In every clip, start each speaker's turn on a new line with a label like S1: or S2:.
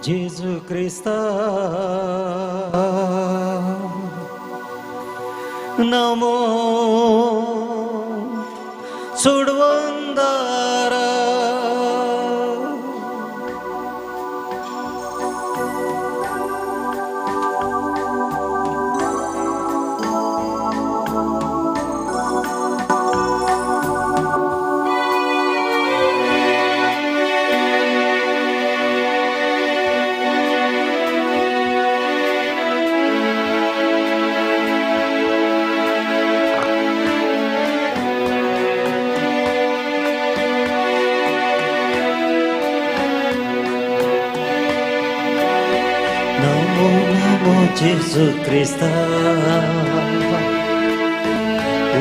S1: जेजू क्रिस्ता नमो सोडवंदारा जेजू क्रिस्ता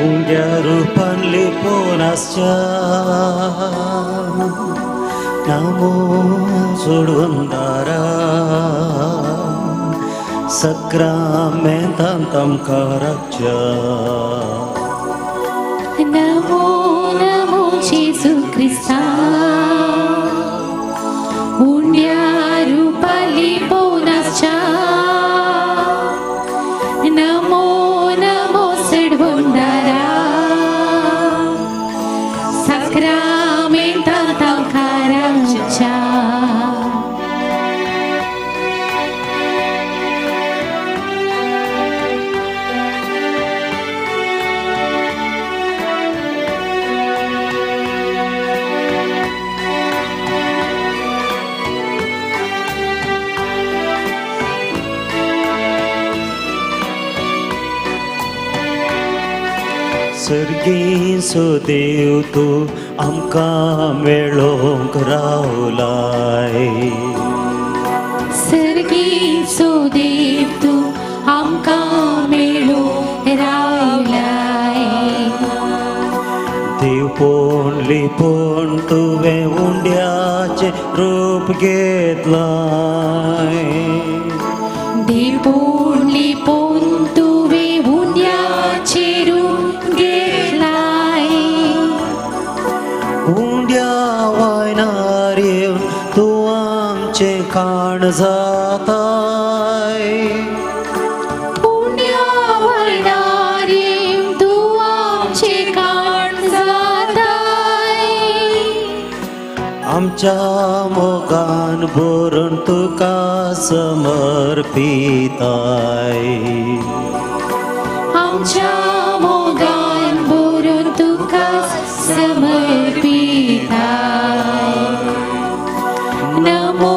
S1: उंग्या रूपान लिपोनासच्या नमो सोडवंदारा सक्रामेंतान तामकां राखच्या
S2: नमो नमो जेजू क्रिस्ता उंड्या रूपान लिपोनासच्या नमो नमो सोडवंदारा सक्रामेंतान तामकां राखच्या
S1: सर्गीचो देव तूं आमकां मेळोंक रावलाय
S2: सर्गीचो देव तूं आमकां मेळूंक रावलाय
S1: देव पोवन लिपोवन तुवें उंड्याचें रूप घेतलाय
S2: देव पोवन लिपोवन तुवें उंड्याचें रूप घेतलाय
S1: उंड्या वायनार येवन तूं आमचें खाण जाताय
S2: उंड्या वायनार येवन तूं आमचें खाण जाताय
S1: आमच्या मोगान भरून तुका समर्पिताय
S2: आमच्या मोगान भरून तुका समर्पिताय नमो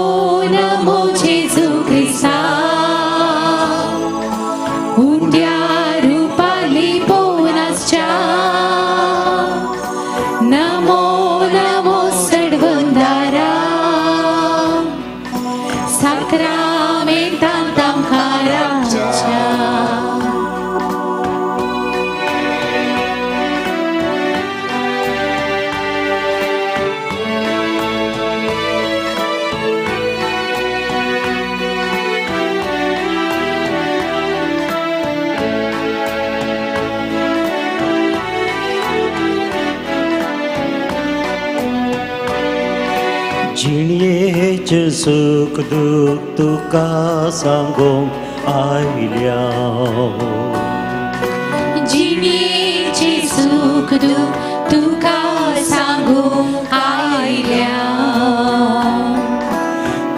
S2: नमो जेजू क्रिस्ता उंड्या रूपान लिपोनासच्या नमो नमो सोडवंदारा सक्रामेंतान तामकां राखच्या
S1: जिणयेचें सुख दूख तुका सांगूंक आयल्या
S2: जिणेचें सुख दूख तुका सांगूंक आयल्या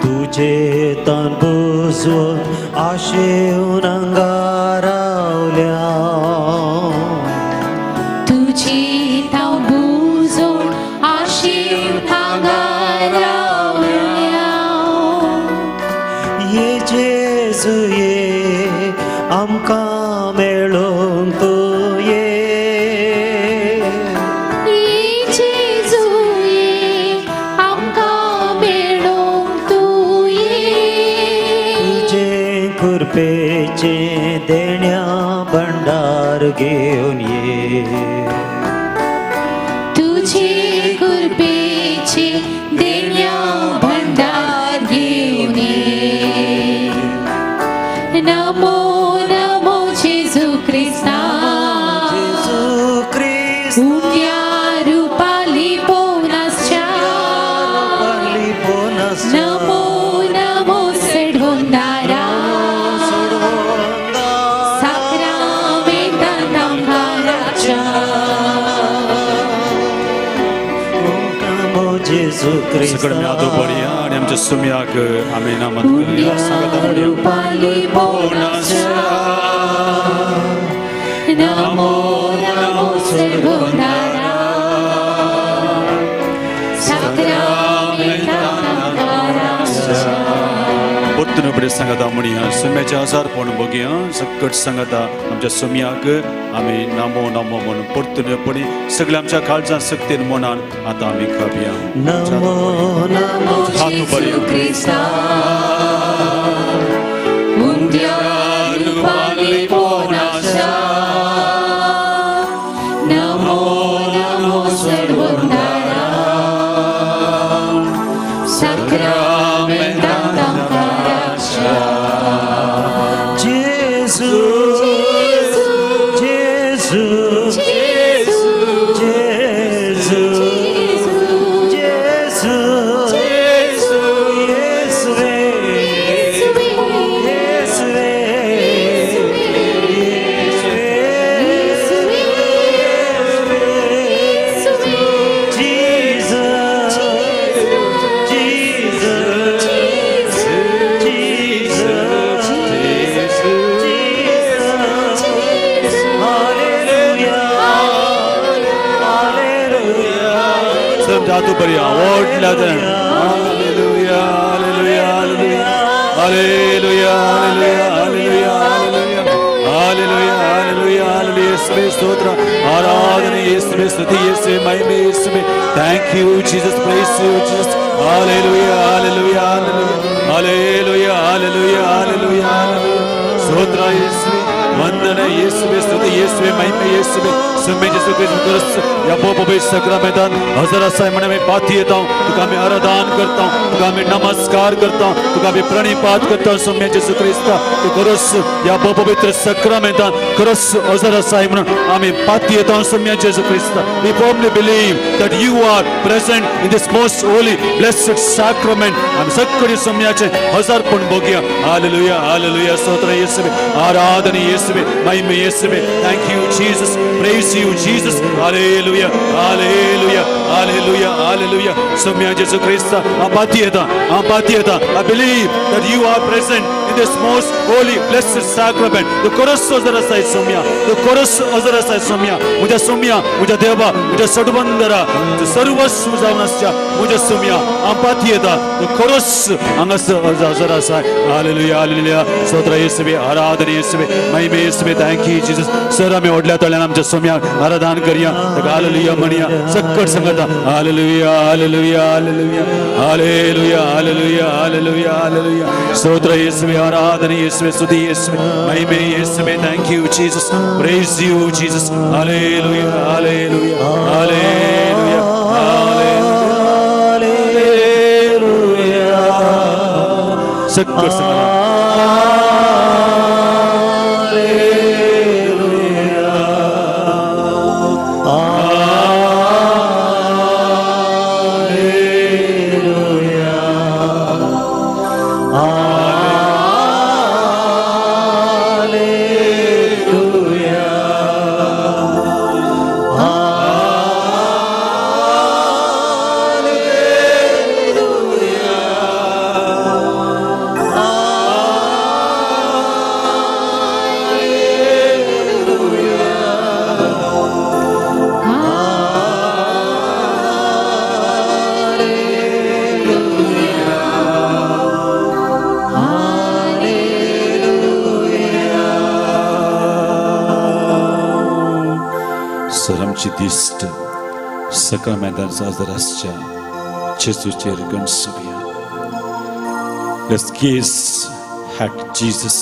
S1: तुजें तन बुजवून आशेवन अंगार रावल्या
S2: तुजी ताव बुजोवन आशेन हांगार रावल्या
S1: ये जेजू ये आमकां मेळोंक तूं ये
S2: जेजू ये आमकां मेळोंक तूं ये
S1: तुजें कृपेचें देण्या भंडार घेवन ये
S2: तुझे कृपेचे देण्या भंडार घेऊन ये नमो नमो जेजू क्रिस्ता
S1: जेजू क्रिस्ता
S2: उंड्या रूपान लिपोनासच्या नमो नमो
S1: जेजू
S3: सगळं मी आदो बढिया आणि आमच्या सुम्याक आम्ही नामात करूया सांगता बढिया
S2: रूपाली बोनाच्या नमो नमो सर्वोद्धारा
S3: पोत्तन बडे सांगता म्हणया सुम्याचे आजार पण बघूया सकट सांगता आमच्या सुम्याक आम्ही नामो नामो म्हणून पोर्तुनपणे सगळ्या आमच्या काळजात सक्तीन मनान आता आम्ही खावया
S1: नमो नमो
S3: हात बढिया
S2: Krista Mundia Rupali Bonasha Namo Namo Sarvandara Sakramentam Karaksha
S1: जेजू जेजू जेजू जेजू येसुवे येसुवे Jesus
S3: जातो बढिया ओढल्या hallelujah hallelujah hallelujah hallelujah hallelujah hallelujah hallelujah hallelujah येशुवे स्तोत्र आराधना येशुवे स्तुति येशुवे महिमा येशुवे thank you Jesus praise you Jesus hallelujah hallelujah hallelujah hallelujah hallelujah स्तोत्र येशुवे वंदन येशुवे स्तुति येशुवे महिमा येशुवे सुमे जेसु क्रिस्त या बोबे सक्रमेदान हजर असाय म्हणे मी पाठी येता हूं तुका मी आराधन करता हूं तुका मी नमस्कार करता हूं तुका मी प्रणिपात करता हूं सुमे जेसु ख्रिस्त तू खरोस या पवित्र सक्रमेदान खरोस हजर असाय म्हणून आम्ही पाठी येता हूं सुमे जेसु ख्रिस्त we firmly believe that you are present in this most holy blessed sacrament आम्ही सगळे सुम्याचे हजारपण बघूया हालेलुया हालेलुया स्तोत्र येशुवे आराधना येशुवे महिमा येशुवे thank you Jesus praise you Jesus hallelujah hallelujah hallelujah hallelujah Samya Jesu Christ apatiyata I believe that you are present in this most holy blessed sacrament the chorus ozarasai Samya the chorus ozarasai Samya muja deva muja sadbandara the sarvasvu javnasya muja Samya apatiyata the chorus angas ozarasai hallelujah hallelujah stotra Yesuve Aradhana Yesuve Mahima Yesuve thank you Jesus sir आम्ही ओढल्या तळ्यानं आमच्या सोम्या आराधन करूया hallelujah म्हणूया सकट संगता hallelujah hallelujah hallelujah hallelujah hallelujah hallelujah hallelujah स्तोत्र येशुवे आराधना येशुवे स्तुति येशुवे महिमा येशुवे thank you Jesus praise you Jesus hallelujah hallelujah hallelujah hallelujah सकट संगता दिस्ट सक्रमेंतान साजरासच्या जेजूचेर गणसुया Let's gaze at Jesus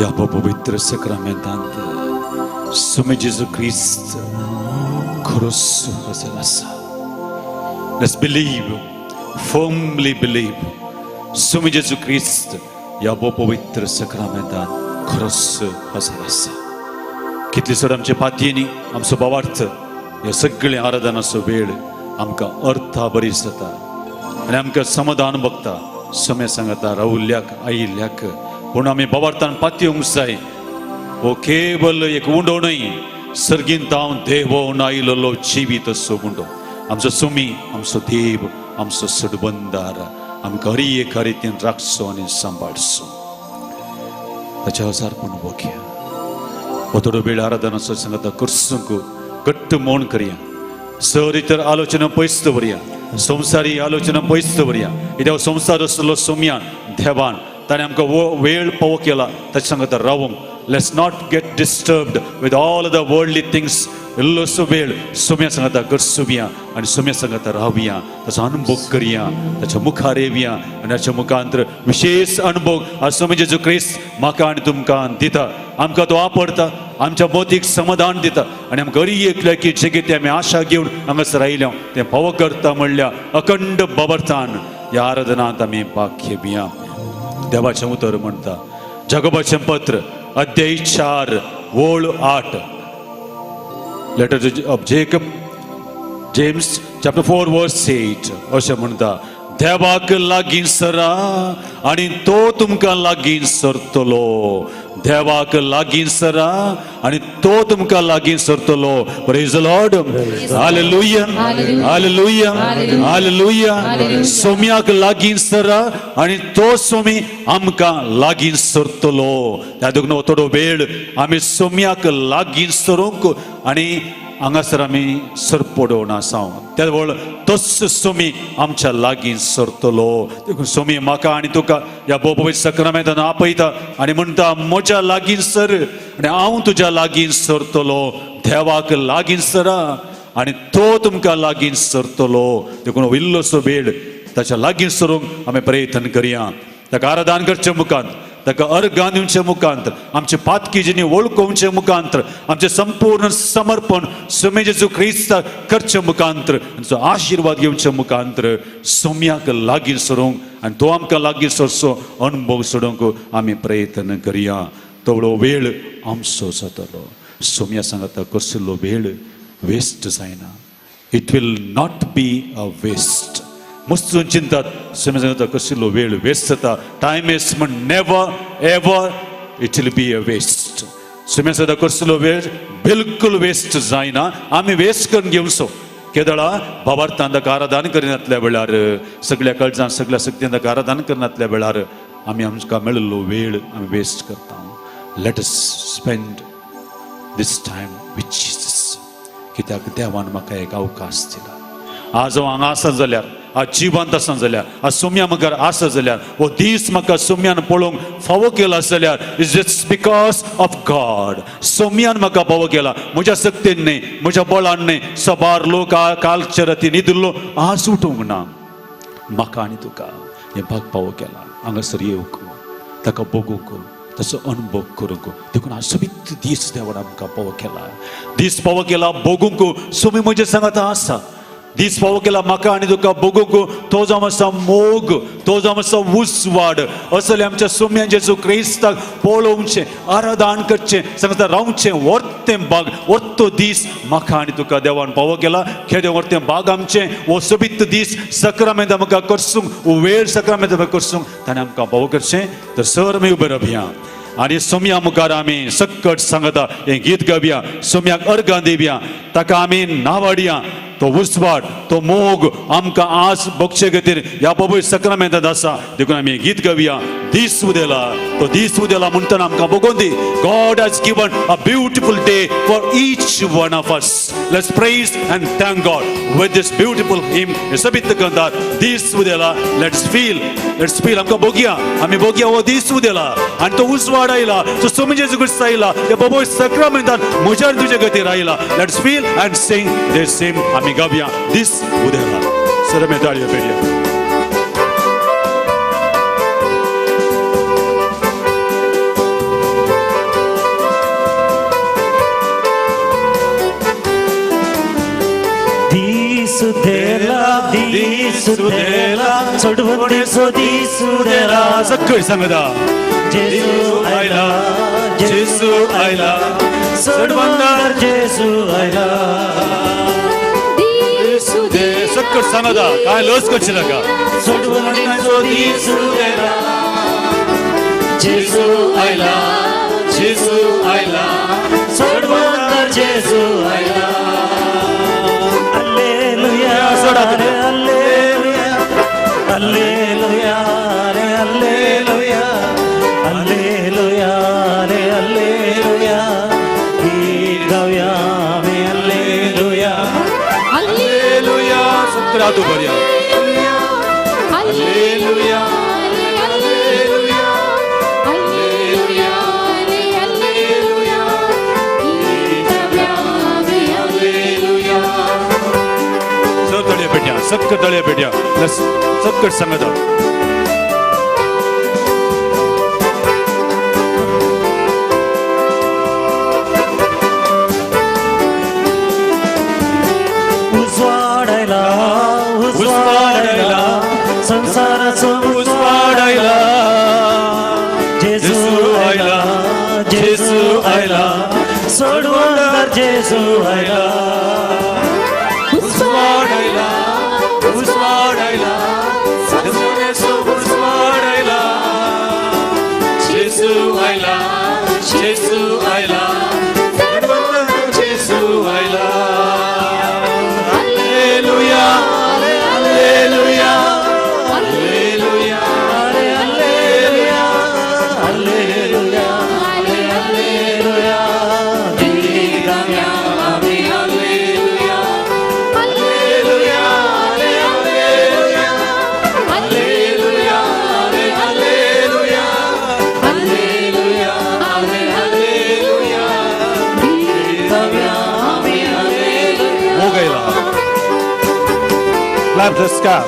S3: या पवित्र सक्रमेंतांत सुमे जेजू ख्रिस्त खरोस हजर आसा Let's believe firmly believe सुमे जेजू ख्रिस्त या पवित्र सक्रमेंतांत खरोस हजर आसा कितली सर आमचे पातयेनी आमचो भावार्थ ह्या सगळे आराधनाचो वेळ आमकां अर्था बरी जाता आनी आमकां समाधान भोगता समय सांगता रावुल्ल्याक आयिल्ल्याक पूण आमी भावार्थान पातयेवंक जाय हो केवल एक उंडो न्हय सर्गीन तावन देवोन आयिल्लो जिवीत असो उंडो आमचो सुमी, आमचो देव, आमचो सडबंदार आमकां हर एका रितीन राखचो आनी सांबाळचो. ताच्या हजारपण बघया. हो थोडो वेळ आराधनाचो सांगता करसूंक घट्ट मौन करया. सर इतर आलोचना पयस दवरया. संवसारी आलोचना पयस दवरया. कित्याक संवसार आसलो सोम्यान देवान ताणें आमकां वेळ पवो केला ताचे सांगता रावूंक. Let's not gate disturbed with all the worldly things. इल्लोसो वेळ सोम्या सांगता करसुया आनी सोम्या सांगता रावया. ताचो अनुभव करया, ताच्या मुखार येवया आनी ताच्या मुखांतर विशेष अनुभव आज स्वामी जेजू क्रिस्त म्हाका आनी तुमकां दिता. आमकां तो आपडता, आमच्या मोतीक समाधान दिता आनी आमकां हर एकल्या की जे कितें आमी आशा घेवन हांगासर आयल्या तें फावो करता म्हणल्या अखंड बाबर्थान ह्या आराधनांत आमी भाग घेवया. देवाचें उतर म्हणटा जगोबाचें पत्र अध्याय 4 ओळ 8. Letter of Jacob James chapter 4 verse 8 अशें म्हणटा देवाक लागीं सरा आनी तो तुमकां लागीं सरतलो. देवाक लागीं सरा आनी तो तुमकां लागीं सरतलो. Praise the Lord. Hallelujah hallelujah hallelujah. सोम्याक लागीं सरा आनी तो सोमी आमकां लागीं सरतलो. त्या देखून थोडो वेळ आमी सोम्याक लागीं सरूंक आनी हांगासर आमी सरपडोवन आसाव. त्या वेळ तोच सोमी आमच्या लागीं सरतलो. देखून सोमी म्हाका आनी तुका ह्या बोबोबीत सक्रामेंतान आपयता आनी म्हणटा म्हज्या लागीं सर आनी हांव तुज्या लागीं सरतलो. देवाक लागीं सरा आनी तो तुमकां लागीं सरतलो. देखून इल्लोसो वेळ ताच्या लागीं सरूंक आमी प्रयत्न करया. ताका आराधन करचे मुखांत, ताका अर्घ दिवचे मुखांतर, आमचे पातकी जिणी वळखोवचे मुखांतर, आमचे संपूर्ण समर्पण स्वामी जेजू क्रिस्ताक करचे मुखांतर, ताचो आशिर्वाद घेवचे मुखांतर सोम्याक लागीं सरूंक आनी तो आमकां लागीं सरचो अनुभव सोडूंक आमी प्रयत्न करया. तो वेळ आमचो जातलो. सोम्या सांगता कसलो वेळ वेस्ट जायना. It will not be a waste. मस्त चिंतात सोम्या सांगता कसलो वेळ वेस्ट जाता. टायम इज म्हण never ever it will be a waste. सोम्या सांगता कसलो वेळ बिलकुल वेस्ट जायना. आमी वेस्ट करून घेवचो. केदळा बाबार्थान ताका आराधन करिनातल्या वेळार, सगळ्या काळजान सगळ्या शक्तीन ताका आराधन करिनातल्या वेळार आमी आमकां मेळिल्लो वेळ आमी वेस्ट करता. Let us spend this time with Jesus. कित्याक देवान म्हाका एक अवकाश दिला. आज हांव हांगा आसा जाल्यार, आज जिवंत आसा जाल्यार, आज सोम्या मुखार आसा जाल्यार, हो दीस म्हाका सोम्यान पळोवंक फावो केला जाल्यार is just because of God. सोम्यान म्हाका फावो केला. म्हज्या शक्तीन न्ही, म्हज्या बळान न्ही, सबार लोक कालच्या राती न्हिदलो आज उठूंक ना. म्हाका आनी तुका हे भाग फावो केला. हांगासर येवंक, ताका बगूंक, ताचो अनुभव करूंक. देखून आज सबित दीस देवान आमकां फावो केला. दीस फावो केला बगूंक सोमी म्हजे सांगाता आसा. दीस फावो केला म्हाका आनी तुका बगूंक. तो जो आसा मोग, तो जो आसा उसवाड असले आमच्या सोम्या जेजू क्रिस्ताक पळोवचें, आराधन करचें, सांगता रावचें वर्तें भाग. वर्तो दीस म्हाका आनी तुका देवान फावो केला. खेदे वर्तें भाग आमचें हो सबित दीस सक्रामेंत आमकां करसूंक, वेळ सक्रामेंत आमकां करसूंक ताणें आमकां फावो करचें. तर सर आमी उबे रावया आनी सोम्या मुखार आमी सक्कट सांगता हें गीत गावया. सोम्याक अर्घ दिवया, ताका आमी नावाडया. तो उसवाड, तो मोग आमकां आज भोगचे खातीर ह्या पवित्र सक्रामेंतांत आसा. देखून आमी गीत गावया. दीस उदेला, तो दीस उदेला म्हणटना आमकां बगोवन दी. God has given a beautiful day for each one of us. Let's praise and thank God with this beautiful hymn. सबित गंधार दीस उदेला. Let's feel आमकां बगुया. आमी बगुया हो दीस उदेला आनी तो उसवाड आयला, तो स्वामी जेजू क्रिस्त आयला. ह्या पवित्र सक्रामेंतांत म्हज्या तुजे खातीर आयला. Let's feel and sing this hymn. आमी गावया दीस उदेला. सरमे ताळयो पेडया.
S1: दिसुदेला सोडवणेसो दिसुदेला.
S3: सगळी सांगता
S1: जेजू आयला, जेजू आयला, सोडवंदार जेजू आयला.
S3: सगळं सांगता काय लस करची नाका.
S1: सोडवणेसो दिसुदेला, जेजू आयला, जेजू आयला, सोडवंदार जेजू आयला. हालेलुया
S3: आतो बढ़िया
S2: hallelujah hallelujah hallelujah hallelujah hallelujah
S3: सब तळ्या पेट्या सबकट तळ्या पेट्या प्लस सबकट संगत
S1: उजवाडायला उजवाडायला संसाराचं
S3: उजवाडायला
S1: जेजू आयला जेजू आयला सोडवणार जेजू आयला
S3: उजवाडायला उजवाडायला उजवाडायला
S1: जेजू आयला जेजू आयला जेजू आयला hallelujah hallelujah hallelujah hallelujah hallelujah hallelujah hallelujah hallelujah hallelujah hallelujah hallelujah hallelujah
S3: हो गया clap the sky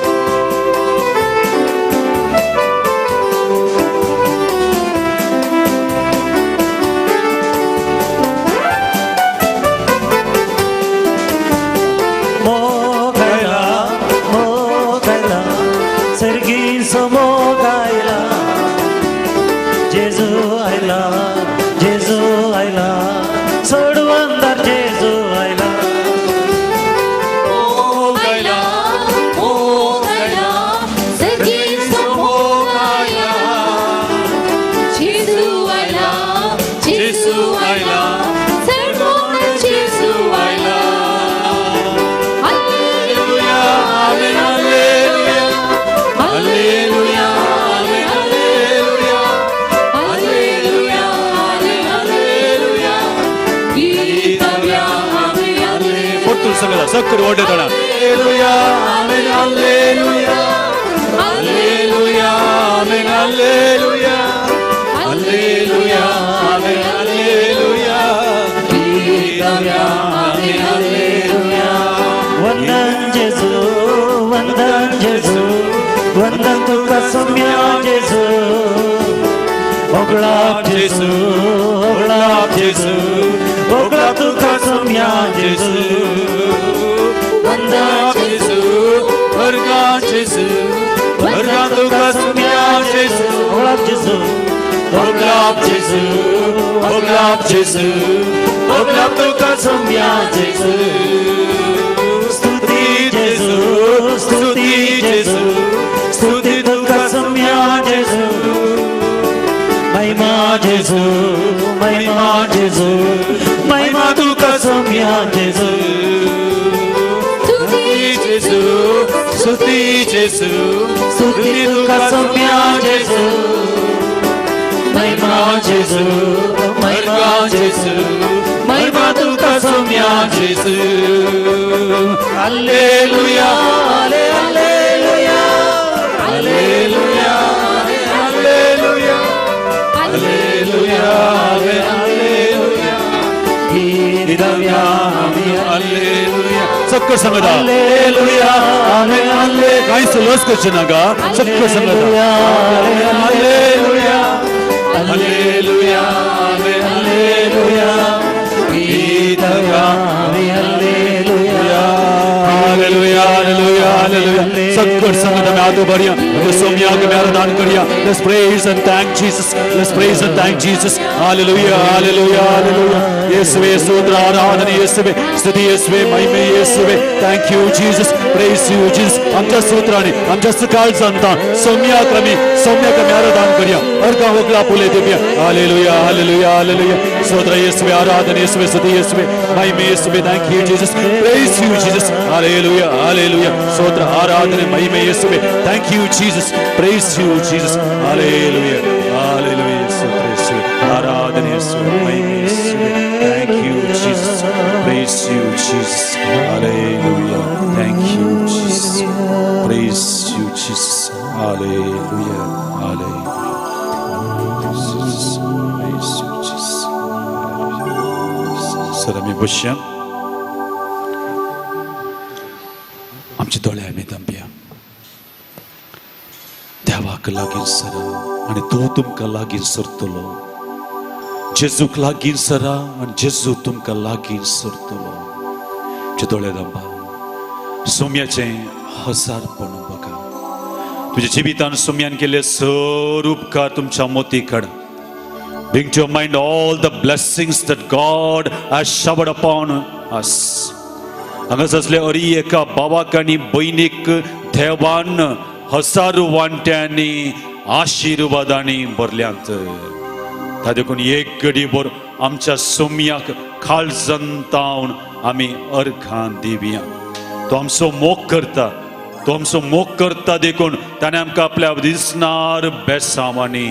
S1: मोगायला मोगायला सर्गीस मोगायला जेजू आयला जेजू आयला सोडवंदार जेजू आयला
S2: मोगायला मोगायला सगळीच मोगायला जेजू आयला जेजू आयला सर्वोच्च जेजू आयला hallelujah hallelujah hallelujah hallelujah hallelujah गीतव्या हालेलुया
S3: ಒಟ್ಟು ಸಂಗದ ಸಕ್ಕರೆ ಓಡೆ ತಡ
S1: hallelujah amen hallelujah hallelujah amen hallelujah hallelujah amen hallelujah गीतव्या आमेन हालेलुया वंदन जेजू वंदन तुका सौम्या जेजू ओगळाप जेजू ओगळाप जेजू ओगळाप तुका सौम्या जेजू वंदन जेजू वर्गा जेजू वर्गा तुका सौम्या जेजू ओगळाप जेजू ओगळाप जेजू ओगळाप जेजू ओगळाप तुका सौम्या जेजू स्तुती जेजू स्तुती जेजू स्तुती तुका सौम्या जेजू महिमा जेजू महिमा जेजू महिमा तुका सौम्या जेजू
S2: स्तुती
S3: जेजू स्तुती जेजू
S1: स्तुती तुका सौम्या जेजू महिमा जेजू महिमा जेजू महिमा तुका सौम्या Jezu hallelujah hallelujah hallelujah hallelujah hallelujah hallelujah गीतव्या
S3: हालेलुया सबको संगदा
S1: हालेलुया हालेलुया
S3: काही सलोस कचनागा सबको संगदा
S1: हालेलुया हालेलुया हालेलुया गीतव्या हालेलुया
S3: हालेलुया हालेलुया हालेलुया सबको संगदा में आतो बढ़िया तो सोमिया के मेरा दान करिया let's praise and thank Jesus let's praise and thank Jesus hallelujah hallelujah hallelujah यीशुवे स्तोत्र आराधना यीशुवे स्तुति यीशुवे महिमा यीशुवे thank you Jesus praise you Jesus आमच्या स्तोत्राने आमच्या सकाळ संता सौम्या का मेरा दान करिया और का होगला पुले दिव्या हालेलुया हालेलुया हालेलुया स्तोत्र यीशुवे आराधना यीशुवे स्तुति यीशुवे महिमा यीशुवे thank you Jesus praise you Jesus hallelujah hallelujah स्तोत्र आराधना महिमा यीशुवे thank you Jesus praise you Jesus hallelujah hallelujah स्तोत्र यीशुवे आराधना यीशुवे महिमा यीशुवे thank you Jesus praise you Jesus hallelujah thank you Jesus praise you, Jesus. Hallelujah, hallelujah. Jesus, praise you, Jesus. 사람이 보시면 आमचे दोळे आम्ही तांबया देवाक लागीं सरा आनी तो तुमकां लागीं सरतलो. जेजूक लागीं सरा आनी जेजू तुमकां लागीं सरतलो. तुझे दोळे दांबा. सोम्याचें हजारपण बघा. तुझ्या जिवितान सोम्यान केले सर उपकार तुमच्या मोती काढ. Bring to your mind all the blessings that God has showered upon us. हांगास असले अरी एका बाबाक आनी भयणीक देवान हजारो वांट्यांनी आशिर्वादांनी भरल्यांत. ता देखून एक घडी भर आमच्या सोम्याक काळजांतावन आमी अर्घां दिवया. तो आमचो मोग करता. तो आमचो मोग करता देखून ताणें आमकां आपल्या दिसणार बेसांवांनी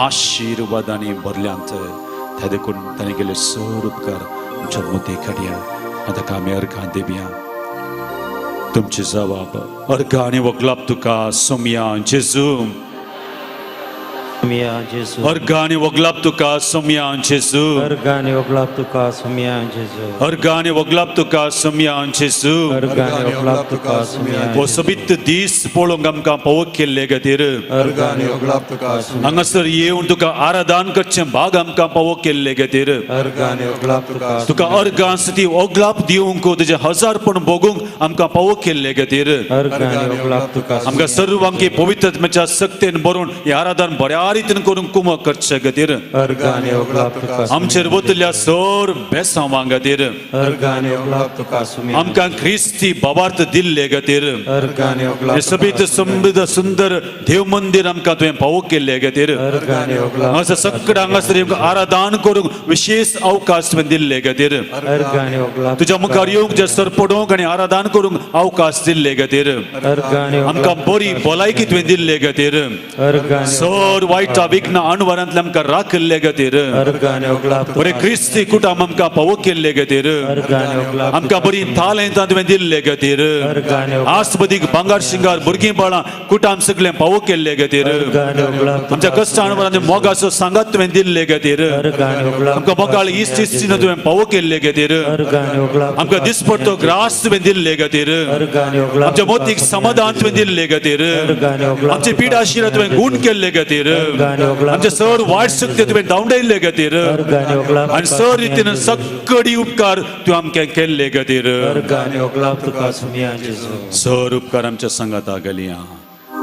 S3: आशिर्वादांनी भरल्यांत. त्या देखून ताणें केले सर उपकार आमच्या मोती काडया. आतां आमी अर्घां दिवया. तुमचे जबाब अर्घां आनी वगलाप तुका सोम्या जेजू. अर्घां आनी वगलाप तुका सोम्या जेजू.
S1: अर्घां आनी वगलाप तुका सोम्या जेजू.
S3: अर्घां आनी वगलाप तुका सोम्या जेजू.
S1: अर्घां आनी वगलाप तुका सोम्या.
S3: हो सोबीत दीस पळोवंक आमकां पळोवंक केल्ले खातीर
S1: अर्घां आनी वगलाप तुका सोम्या.
S3: हांगासर येवन तुका आराधन करचें भाग आमकां पळोवंक केल्ले खातीर
S1: अर्घां आनी वगलाप
S3: तुका अर्घां ती वगलाप दिवंक तुजें हजारपण भोगूंक आमकां पळोवंक केल्ले खातीर
S1: अर्घां आनी वगलाप तुका
S3: आमकां सर्वांकी पवित्रत्वाच्या शक्तीन भरून हे आराधन बऱ्या रितीन करून कुमक करचे खातीर
S1: अर्घां आनी वगलाप तुका
S3: आमचेर वतल्या सर बेसांवां खातीर
S1: अर्घां आनी वगलाप तुका सोम्या.
S3: आमकां ख्रिस्ती बाबार्थ दिल्ले खातीर
S1: अर्घां आनी वगलाप
S3: हे सबीत समृद्ध सुंदर देव मंदिर आमकां तुवें पळोवंक केल्ले खातीर
S1: अर्घां आनी वगलाप
S3: हांगासर सगळ्या हांगासर आराधन करूंक विशेष अवकाश तुवें दिल्ले खातीर
S1: अर्घां आनी वगलाप
S3: तुज्या मुखार येवंक जे सर पडोवंक आनी आराधन करूंक अवकाश दिल्ले खातीर
S1: अर्घां आनी
S3: आमकां बरी भलायकी तुवें दिल्ले खातीर
S1: अर्घां
S3: सर वायटा विघ्न अणवरांतल्यान आमकां राखले खातीर
S1: अर्घां आनी वगलाप
S3: बरे क्रिस्ती कुटुंब आमकां पळोवंक केल्ले खातीर
S1: अर्घां आनी वगलाप
S3: आमकां बरी तालंतां तुवें दिल्ले खातीर
S1: अर्घां आनी
S3: आस्पदीक भांगार शिंगार भुरगीं बाळां कुटुंब सगळें पळोवंक केल्ले खातीर
S1: अर्घां आनी वगलाप
S3: आमच्या कश्टांवरांनी मोगाचो सांगात तुवें दिल्ले खातीर
S1: अर्घां आनी वगलाप
S3: आमकां मोगाळ इश्ट इश्टीन तुवें पळोवंक केल्ले खातीर
S1: अर्घां आनी वगलाप
S3: आमकां दिसपडटो ग्रास तुवें दिल्ले खातीर
S1: अर्घां आनी वगलाप
S3: आमच्या मोतीक समाधान तुवें दिल्ले खातीर
S1: अर्घां आनी वगलाप
S3: आमची पीड आशिल्लो तुवें गूण केल्ले खातीर
S1: अर्घां आनी वगलाप
S3: आमचे सर वायट शक्ती तुवें धांवडायल्ले खातीर
S1: अर्घां आनी वगलाप
S3: आनी सर रितीन सगळी उपकार तुवें आमकां केल्ले खातीर
S1: अर्घां आनी वगलाप तुका सोम्या जेजू.
S3: सर उपकार आमच्या संगाता घालया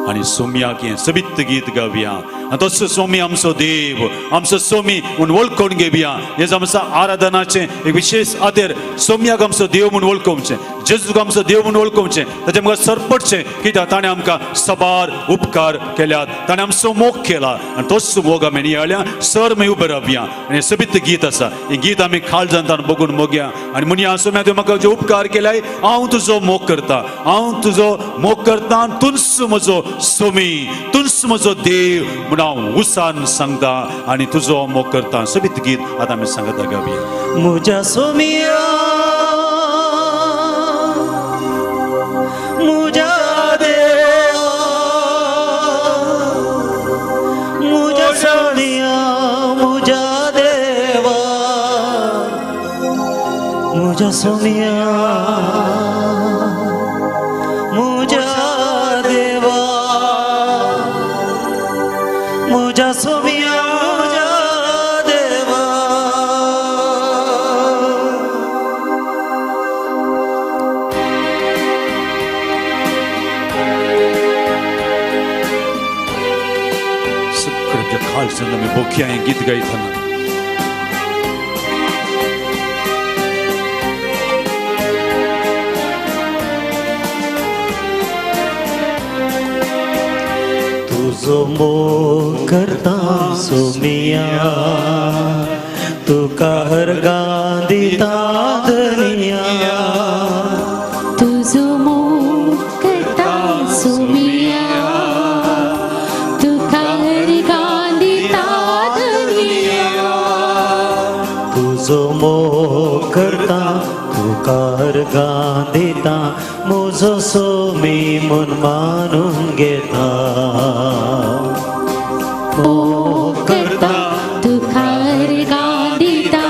S3: आनी सोम्याक हें सबित गीत गावया. आनी तसो सोमी आमचो देव आमचो सोमी म्हूण वळखून घेवया. हें आमच्या आराधनाचें एक विशेष आदेर सोम्याक आमचो देव म्हूण वळखोवचें. जेजूक आमचो देव म्हूण वळखोवचें. ताचे आमकां सरपडचें कित्याक ताणें आमकां सबार उपकार केल्यात. ताणें आमचो मोग केला आनी तोच मोग आमी नियाळ्या. सर आमी उबे रावया आनी हें सबित गीत आसा. हें गीत आमी काळजांतान बघून मोगया आनी म्हणया सोम्या तुवें म्हाका जो उपकार केलाय हांव तुजो मोग करता. हांव तुजो मोग करता आनी तूंच म्हजो सोमी तूंच म्हजो देव म्हूण हांव उसान सांगता आनी तुजो मोग करता. सबित गीत आतां आमी सांगता गावया.
S1: म्हज्या सोम्या म्हज्या देवा म्हज्या सोम्या म्हज्या देवा म्हज्या सोम्या म्हज्या देवा म्हज्या सोम्या म्हज्या देवा.
S3: सगळ्या काळजांत आमी बोखया हें गीत गायतना
S1: तुझो मोग करता सोम्या तुका अर्घां दिता धनिया.
S2: तुझो मोग करता सोम्या तुका अर्घां दिता धनिया.
S1: तुझो मोग करता तुका अर्घां दिता म्हजो सोम्या सोमी मन मानून घेता
S2: मोग करता तुकार गांदिता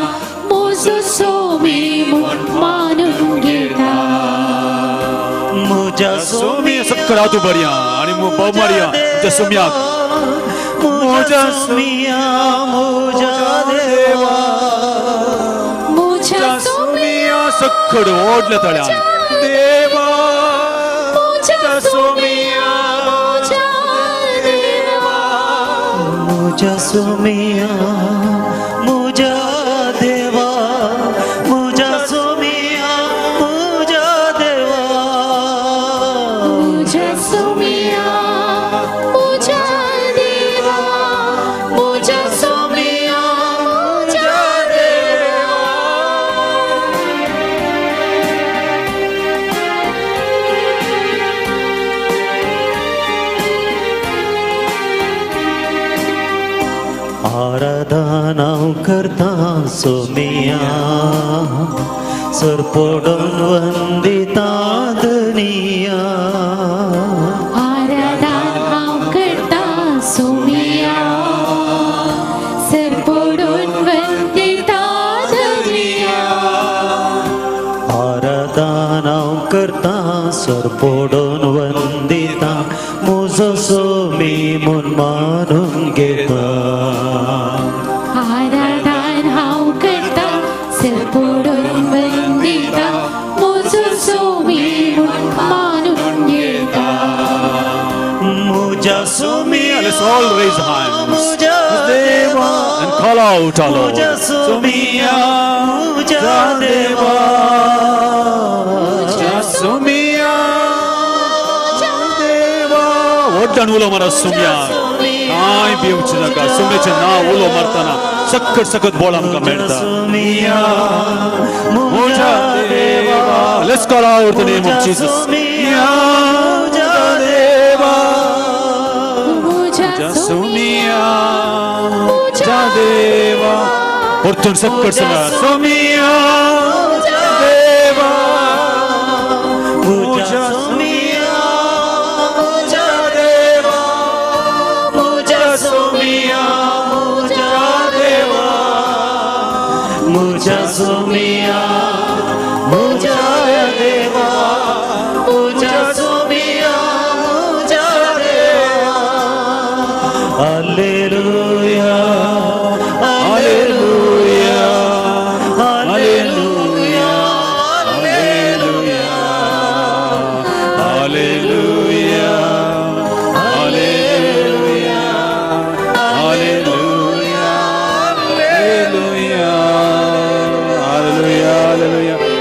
S2: मोजो सोमी मन मानून घेता
S1: मुझ्या
S3: सोमी सक्करा तू बरिया आणि पाव मारिया तुझ्या सोम्याक
S1: मुझ्या सोमिया मुझ्या देवा
S2: मुझ्या
S3: सोमिया सक्कड ओढल्या तळ्यान देवा
S2: मुझ्या सोमिया
S1: मुझ्या सोमिया मुझ्या देवा मुझ्या सोमिया मुझ्या देवा
S2: मुझ्या सोमिया मुझ्या देवा मुझ्या सोमिया मुझ्या देवा
S1: आराधना करता सोमिया सरपोडून वंदिता दुनिया
S2: आराधना करता सोमिया सरपोडून वंदिता दुनिया
S1: आराधना करता सरपोडून वंदिता मुझो सोमी मन मानून घेता
S2: आराधना करता सरपोडून वंदिता मोजो सोमी मानून घेता
S1: मुझ्या सोमिया
S3: Let's all raise hands
S1: मुझ्या देवा
S3: and call out our Lord.
S1: मुझ्या सोमिया मुझ्या देवा
S3: सोमिया देवा ओढ्यान उलो मारा सोम्या काय बिवच नका सोम्याचे नाव उलो मारताना सकट सकट बोल आमकां मेळटा
S1: सोमिया
S3: मुझ्या देवा Let's call out the name of Jesus.
S1: मुझ्या देवा
S2: मुझ्या
S3: सोमिया मुझ्या देवा परतून सकट सांगा सोमिया देवा
S1: मुझ्या सोमिया मुझ्या देवा मुझ्या सोमिया मुझ्या देवा मुझ्या सोमिया मुझ्या देवा मुझ्या सोमिया मुझ्या देवा hallelujah hallelujah hallelujah
S3: Hallelujah. Hallelujah. Hallelujah. Hallelujah. Hallelujah.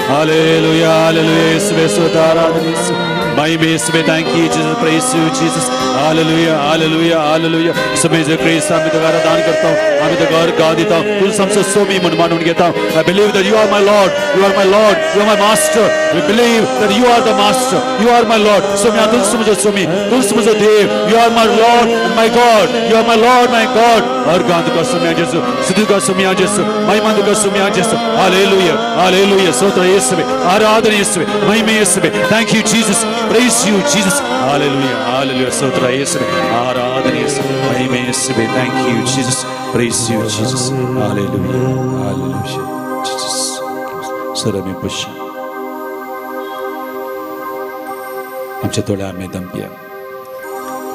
S3: Hallelujah. Hallelujah. യേശുവേ സ്തുതി ആരാധന യേശുവേ മഹിമ യേശുവേ thank you Jesus praise you Jesus hallelujah hallelujah hallelujah യേശുവേ जो grace आम्ही तुझा आराधना करता हूं आम्ही तुझा गा देता हूं तू हमसे सोमी मन मानून घेता हूं I believe that you are my Lord you are my Lord you are my master we believe that you are the master you are my Lord Somi तू मुझे सोमी तू मुझे देव you are my Lord and my God you are my Lord my God और गांध का सोमी यीशु स्तुति का सोमी यीशु महिमा का सोमी यीशु hallelujah hallelujah स्तोत्र यीशुवे आराधना यीशुवे महिमा यीशुवे thank you Jesus praise you Jesus hallelujah hallelujah स्तोत्र यीशुवे आराधना यीशुवे महिमा यीशुवे thank you Jesus praise you Jesus hallelujah hallelujah Jesus सरमी पुष्य आमच्या तोळ्या आम्ही दंपिया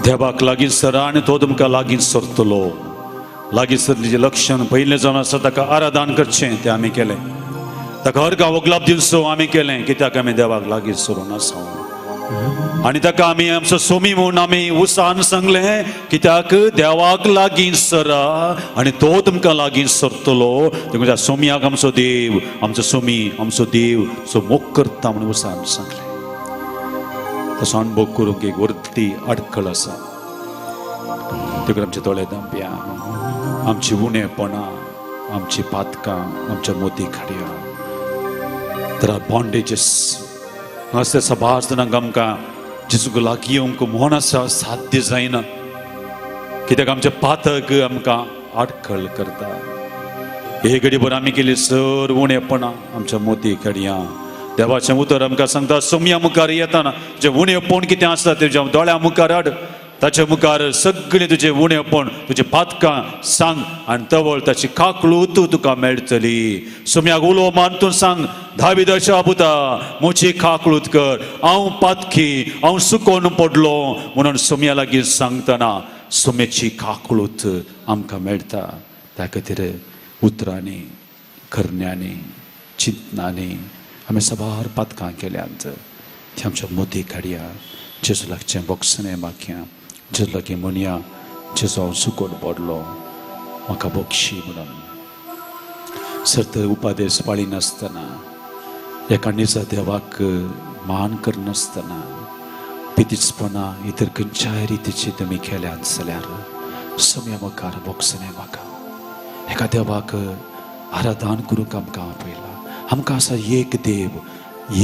S3: देवाक लागीं सरा आनी तो तुमकां लागीं सरतलो लागीं सरलीचें लक्षण पयलें जावन आसा ताका आराधन करचें तें आमी केलें ताका अर्घ वगलाप दिवचो आमी केलें कित्याक आमी देवाक लागीं सरून आसा आनी ताका आमी आमचो सोमी म्हूण आमी उत्साहान सांगलें कित्याक देवाक लागीं सरा आनी तो तुमकां लागीं सरतलो तुमच्या सोमयाक आमचो देव आमचो सोमी आमचो देव सो मोग करता म्हणून उत्साहान सांगलें तसो अनुभव करूंक एक व्हडली आडखळ आसा देखून आमचे दोळे दांप्या आमची उणेपणां आमची पातकां आमच्या मोती खाड्या तर बॉन्डेजेस असे सभासदांक आमकां जेजूक लागीं येवंक म्हण आसा साध्य जायना कित्याक आमचे पातक आमकां आडखळ करता हे घडीभर आमी केली सर उणेपणां आमच्या मोती खडयां देवाचें उतर आमकां सांगता सोमया मुखार येताना जे उणेपण कितें आसता तुज्या दोळ्या मुखार हाड ताचे मुखार सगळें तुजें उणेपण तुजें पातकां सांग आनी तवळ ताची काकळूत तुका मेळटली सोम्याक उलो मारून सांग धावी दशा पुता म्हजी काकळूत कर हांव पातकी हांव सुकोवन पडलो म्हणून सोम्या लागीं सांगतना सोम्याची काकळूत आमकां मेळटा त्या खातीर उतरांनी करण्यांनी चिंतनांनी आमी साबार पातकां केल्यांत ती आमच्या मोदी काडया जेजू लागचें बोगसणें मागया जेजू लागीं म्हणया जेजू हांव सुकोवन पडलो म्हाका बक्षी म्हणून सर्त उपादेश पाळिनासतना एका निजा देवाक मान करनासतना पितीचपणा इतर खंयच्याय रितीची तुमी केल्यांत जाल्यार सोम्या मुखार बोगसणें म्हाका एका देवाक आराधन करूंक आमकां आपयला आमकां आसा एक देव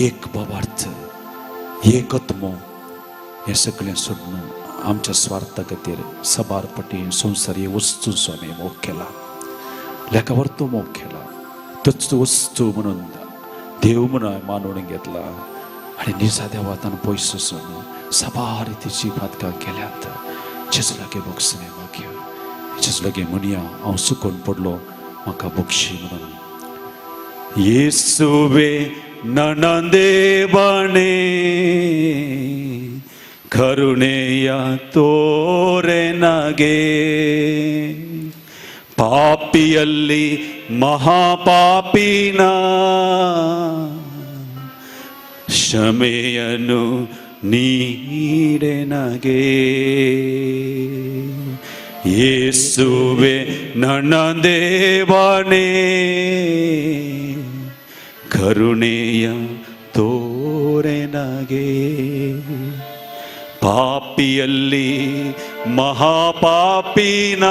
S3: एक बाबार्थ एक आत्मो हें सगळें सोडून आमच्या स्वार्था खातीर साबार पटीन संवसारी वस्तूंचो आमी मोग केला लेका व्हरतो मोग केला तोच वस्तू म्हणून देव म्हणून मानून घेतला आनी निजा देवातान पयस वचून साबार रितीची पातकां केल्यांत जेजू लागीं बोगसणें मागया जेजू लागीं म्हणया हांव सुकोवन पडलो म्हाका बक्षी म्हणून ಯೇಸುವೆ ನನ್ನ ದೇವನೇ ಕರುಣೆಯ ತೋರೆ ನಗೆ ಪಾಪಿಯಲ್ಲಿ ಮಹಾಪಾಪಿನ ಕ್ಷಮೆಯನ್ನು ನೀಡೆ ನಗೆ ಯೇಸುವೆ ನನ್ನ ದೇವನೇ ಕರುಣೆಯ ತೋರೆ ನಗೆ ಪಾಪಿಯಲ್ಲಿ ಮಹಾಪಾಪಿನ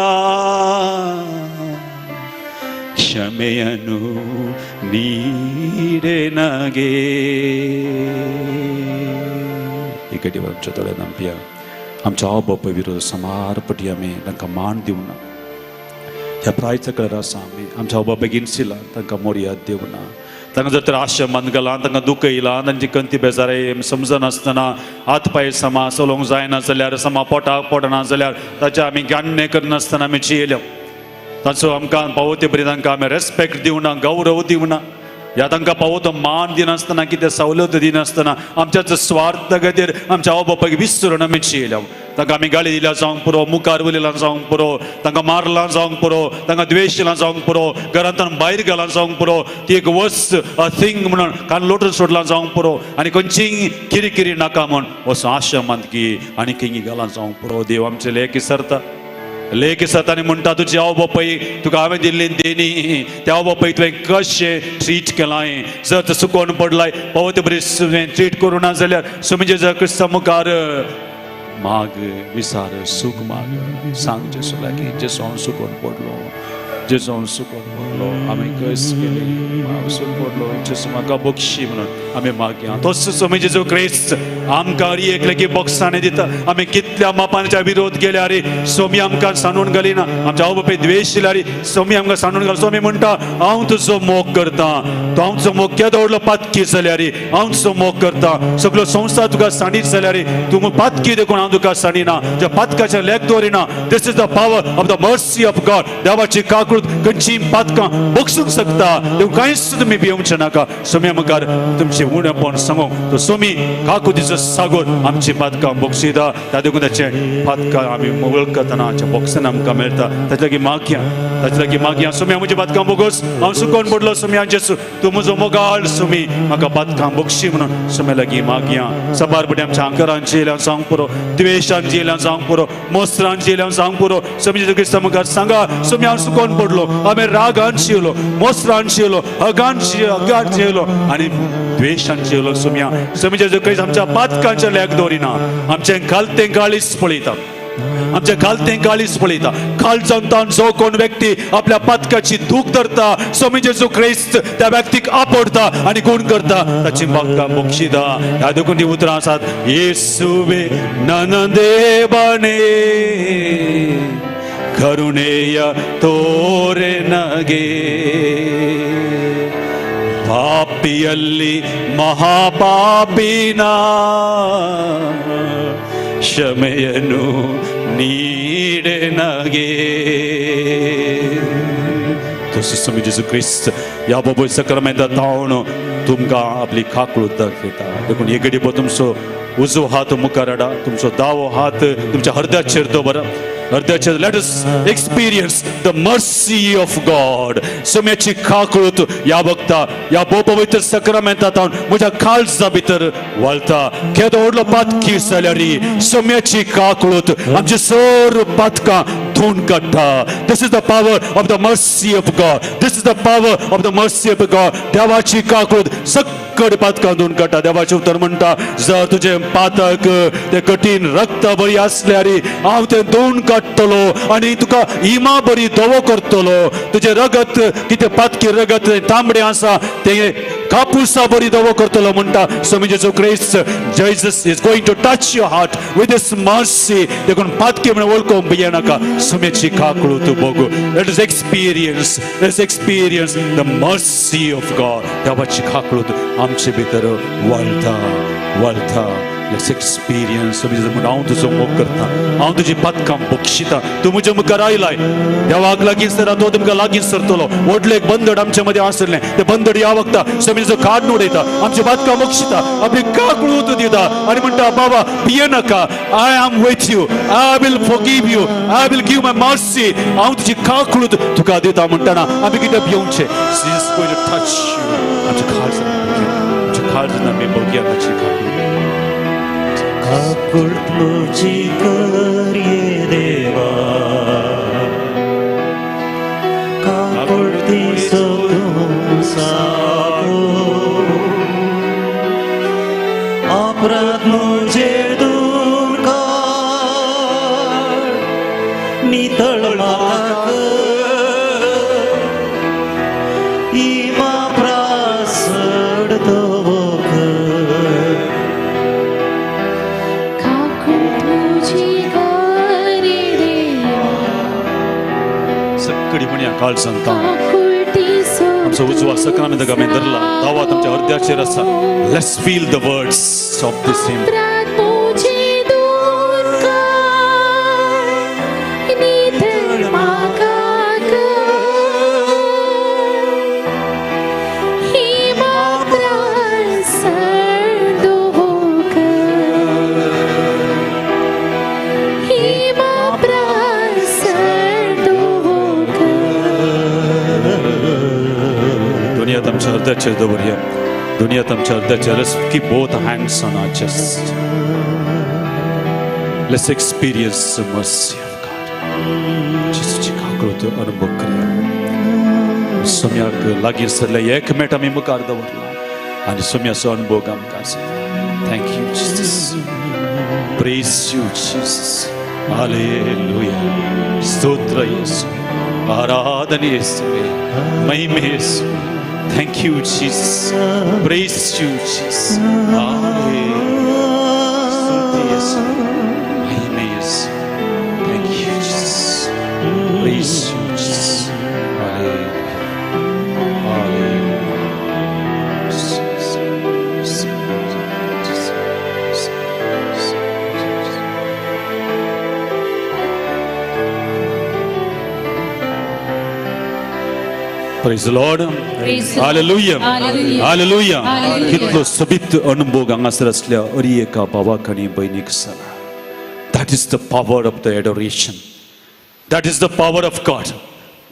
S3: ಕ್ಷಮೆಯನ್ನು ನೀಡೆ ನಗೆ इकटे आमच्या दोळ्यान आमच्या आमच्या आवय बापाय विरोध समारपटी आमी तांकां मान दिवना ह्या प्रायच्या कळर आसा आमी आमच्या आवय बापायक इंसिला तांकां मोरयाद दिवना तांकां जर तर आशय मन घालां तांकां दुख येयलां तांची कंती बेजारे समजनासतना हात पांय समा चलोवंक जायना जाल्यार समा पोटाक पडना जाल्यार ताचें आमी गान्य करनासतना आमी जियेल्या ताचो आमकां पावो ते बरी तांकां आमी रेस्पेक्ट दिवना गौरव दिवना ह्या तांकां पावो तो मान दिनासतना कितें सवलत दिनासतना आमच्याच स्वार्थ खातीर आमच्या आवय बापायक विसरून आमी जियेल्या तांकां आमी गाळी दिल्या जावंक पुरो मुखार उलयलां जावंक पुरो तांकां मारलां जावंक पुरो तांकां द्वेश दिलां जावंक पुरो घरांतल्यान भायर गेलां जावंक पुरो ती एक वस्त अ थिंग म्हणून कान लोटून सोडलां जावंक पुरो आनी खंयचीय किरी नाका म्हूण असो आशय मानकी आनी खंय घालां जावंक पुरो देव आमचे लेख विसरता लेख सतानी म्हणटा तुजी आवय बापाय तुका हांवें दिल्ली देणी त्या आवय बापायक तुवें कशें ट्रीट केलाय जर तो सुकोवन पडलाय पावो ते बरी ट्रीट करूं ना जाल्यार सुमिजे जर क्रिस्ता मुखार माग विसार सूख माग सांग जेसू लागीं जेसू हांव सुकोवन पडलो जेसू हांव सुकोवन पडलो आमी कस केली हांव सुकोवन पडलो जेसू म्हाका बक्षी म्हणून आमी मागया तोच स्वामी जेजू क्रिस्त आमकां एक लेगीत बक्षाणे दिता आमी कितल्या मापांच्या विरोध केल्या रे स्वामी आमकां सांडून घालिना आमच्या आवय बापाय द्वेश दिला रे स्वामी आमकां सांडून घाल स्वामी म्हणटा हांव तुजो मोग करता तो हांव तुजो मोग केदो व्हडलो पातकी जाल्यार रे हांव तुजो मोग करता सगळो संवसार तुका सांडीत जाल्यार रे तूं पातकी देखून हांव तुका सांडिना ज्या पातकाचें लेख दवरिना this is the power of the mercy of God देवाची काकूळ खंयचीय पातकां बक्षूंक शकता देव कांयच तुमी भिवंचे नाका स्वामी मुखार तुमचें उणेपण सांगूंक तो स्वामी काकुतीचो सागोर आमची पातकां बक्षिता त्या देखून ताचें पातकां आमी वळखतना ताच्या बक्षान आमकां मेळटा ताचे लागीं मागया स्वामी हांव म्हजी पातकां बोगोस हांव सुकोवन पडलो स्वामी जेसू तूं म्हजो मोगाळ स्वामी म्हाका पातकां बक्षी म्हणून स्वामी लागीं मागया सबारपटी आमच्या आंकरान जियेल्यान जावंक पुरो द्वेशान जियेल्यान जावंक पुरो मोस्त्रान जियेल्यान जावंक पुरो स्वामी जेजू क्रिस्ता मुखार सांगा स्वामी हांव सुकोवन पडलो हांवें रागान जियेलो मोस्त्रान जियेलो हगान जियेलो आनी द्वेशान जियेलो स्वामी जेजू क्रिस्त आमच्या पातकांचें लेख दवरिना आमचें घालतें गाळीस पळयता आमच्या घालतें गाळीस पळयता खालचान जो कोण व्यक्ती आपल्या पातकाची दूख धरता स्वामी जेजू क्रिस्त त्या व्यक्तीक आपडता आनी कोण करता ताची पातकां बक्षिता ह्या देखून ती उतरां आसात येसुवे नन देवाने करुणेय तोरे नगे ಪಾಪಿಯಲ್ಲಿ ಮಹಾಪಾಪಿನ क्षमेಯನ್ನು ನೀಡೆ ನಗೆ. तशी समय जेजू ख्रिस्त या बाबा सकरामेंता तावणो तुमकां आपली खाकूळ दाखयता. देखून हे घडी तुमचो उजवो हात मुखार हाडा, तुमचो दावो हात तुमच्या हृदयाचेर दवरा. हृदयाचेर let us experience the mercy of God. सोम्याची खाकूळ या वक्ता या पवित्र सकरामेंतांत म्हज्या काळजा भितर वळता. केदो व्हडलो पातकी जाल्यारी सोम्याची खाकूळ आमची सर्व पातकां धुवन काडटा. This is the power of the mercy of God. This is the power of the mercy of God. देवाची खाकूळ सकट पातकां धुवन काडटा. देवाचें उतर म्हणटा, जर तुझे पातक ते कठीण रक्त बरी आसल्यार हांव तें धुवन काडटलो आनी तुका इमा बरी धवो करतलो. तुझे रगत कितें पातकी रगत तांबडे आसा तें कापुसा बरी धवो करतलो म्हणटा. स्वामी जेजू ख्रिस्त Jesus is going to touch your heart with this mercy. देखून पातकी म्हणून वळखूंक भियेनाका. सोम्याची खाकूळ तूं बघ. Let us experience the mercy of God. देवाची खाकूळ आमचे भितर वळता. Let's experience. हांव तुजो मोग करता, हांव तुजी पातकां बक्षिता. तूं म्हज्या मुखार आयलाय. देवाक लागीं सर तो तुमकां लागीं सरतलो. व्हडलें एक बंदड आमच्या मदीं आसलें तें बंदड ह्या वक्ता स्वामीचो काडून उडयता. आमची पातकां बक्षिता, आपली काकूळ दिता आनी म्हणटा, बाबा भियेनाका, I am with you, I will forgive you, I will give my mercy. हांव तुजी काकूळ तुका दिता म्हणटना आमी कितें भिवचें. Jesus is going to touch you. आमच्या काळजांत आमी बघया ताची काकूळ.
S1: खाकूळ तुझी करये देवा, खाकूळ ती सोडून सागो. अपराध मुझे दूर कर, नितळ म्हाका इमा प्रासड धवो कर.
S3: सकडी म्हणया काळ सांगता आमचो उजवा सकरामेंत आमी धरला. दावात आमच्या हृदयाचेर आसा. Let's feel the words of this hymn. आमच्या हृदयाचेर दवरया. दुनियात आमच्या हृदयाचेर. Let's keep both hands on our chest. Let's experience the mercy of God. जेजूची खाकूळ अनुभव करया. सोम्याक लागीं सरल्या एकमेट आमी मुखार दवरला आनी सोम्याचो अनुभव आमकां जाता. Thank you Jesus. Praise you Jesus. Hallelujah. स्तोत्र येसू. आराधना येसू. महिमा Yesu. Thank you, Jesus. Praise you, Jesus. Hallelujah. Thank you, Jesus. Praise you, Jesus. Praise the Lord. Hallelujah. Hallelujah. कितलो सोबीत अनुभव हांगासर असल्या अरी एका भावाक आनी भयणीक जाला. That is the power of the adoration. That is the power of God.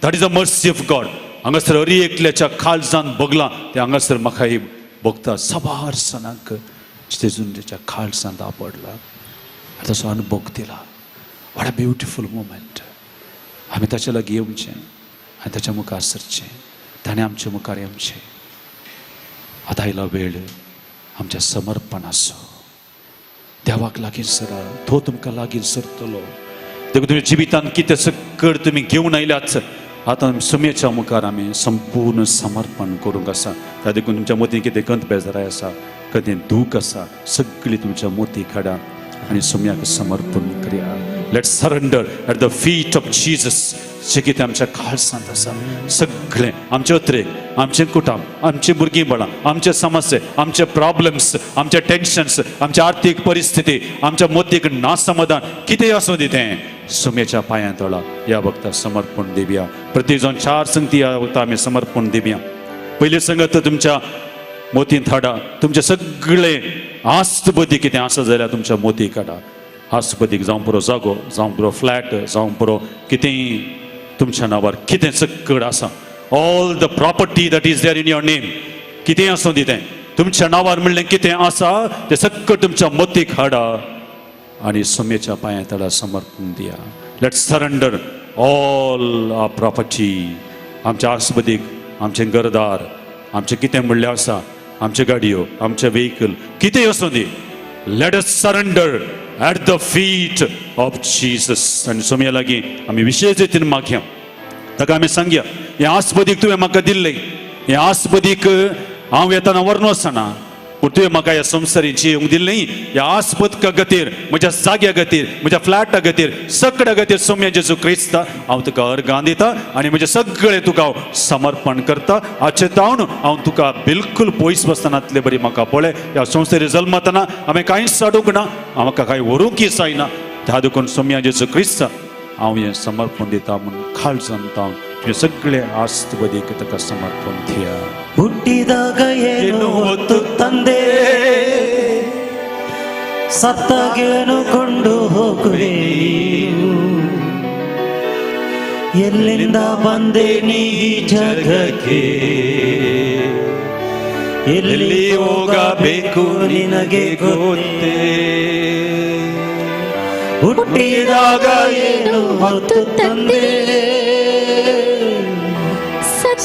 S3: That is the mercy of God. हांगासर अरी एकल्याच्या काळजांत बगलां ते हांगासर म्हाका भोगता सवार सणाक जेजून तेच्या काळजांत आपडला. ताचो अनुभव दिला. What a beautiful moment. आमी ताचे लागीं येवचें आनी ताच्या मुखार सरचें. ताणें आमच्या मुखार येवचें. आतां आयला वेळ आमच्या समर्पणाचो. देवाक लागीं सरा. तो तुमकां लागीं सरतलो. देखून तुमच्या जिवितांत कितें सकट तुमी घेवन आयल्यात आतां सोम्याच्या मुखार आमी संपूर्ण समर्पण करूंक आसा. त्या देखून तुमच्या मतीं कितें कंत बेजाराय आसा, कदें दूख आसा, सगळी तुमच्या मोती काडा आनी सोम्याक समर्पण करया. Let's surrender at the feet of Jesus. जे कितें आमच्या काळजांत आसा सगळें आमचे अत्रेक, आमचे कुटुंब, आमची भुरगीं बाळां, आमचे समस्या, आमचे प्रॉब्लेम्स, आमचे टेन्शन्स, आमची आर्थीक परिस्थिती, आमच्या मोतीक नासमाधान कितेंय आसूं दी तें सुमेच्या पांयां तळा ह्या वक्तार समर्पण दिवया. प्रत्येक जाण 4 संगती ह्या वक्तार आमी समर्पण दिवया. पयली संगत तुमच्या मोतींत हाडा. तुमचे सगळे आस्तबदी कितें आसा जाल्यार तुमच्या मोती काडा. आस्तबदीक जावं पुरो जागो, जावं पुरो फ्लॅट, जावं पुरो कितेंय तुमच्या नांवार कितें सगळं आसा, all the property that is there in your name, कितेंय आसूं दी तें तुमच्या नांवार म्हणलें कितें आसा तें सगळं तुमच्या मोतीक हाडा आनी सुमेच्या पांयां तळा समर्पण दिया. Let's surrender all our property. आमच्या आस्पदीक, आमचे घरदार, आमचें कितें म्हणलें आसा, आमच्यो गाडयो, आमचे व्हेइकल कितेंय आसूं दी, let us surrender at the feet of Jesus. आनी सुमया लागीं आमी विशेश रितीन मागया, ताका आमी सांगया हें आस्पदीक तुवें म्हाका दिल्लें, हें आस्पदीक हांव येताना व्हरनो आसना, पूण तुवें म्हाका ह्या संवसारी जियोंक दिल्लें. ह्या आस्पदका खातीर, म्हज्या जाग्या खातीर, म्हज्या फ्लॅटा खातीर, सगळ्या खातीर सुमया जेजू क्रिस्त हांव तुका अर्गां दिता आनी म्हजें सगळें तुका हांव समर्पण करता. हाचे तावन हांव तुका बिलकूल पयस बसनातले बरी म्हाका पळय. ह्या संवसारी जल्मतना हांवें कांयच साडूंक ना, म्हाका कांय व्हरूंकय जायना. धा देखून सुमया जेजू क्रिस्त हांव हें समर्पण दिता म्हूण काळजांत हांव तुवें सगळे आस्तबदीक ताका समर्पण दिया.
S1: ಹುಟ್ಟಿದಾಗ ಏನು ಹೊತ್ತು ತಂದೆ, ಸತ್ತಾಗೇನು ಕೊಂಡು ಹೋಗುವೆ, ಎಲ್ಲಿಂದ ಬಂದೆ ನೀ ಜಗಕ್ಕೆ, ಎಲ್ಲಿ ಹೋಗಬೇಕು ನಿನಗೆ ಗೊತ್ತೇ. ಹುಟ್ಟಿದಾಗ ಏನು ಹೊತ್ತು ತಂದೆ,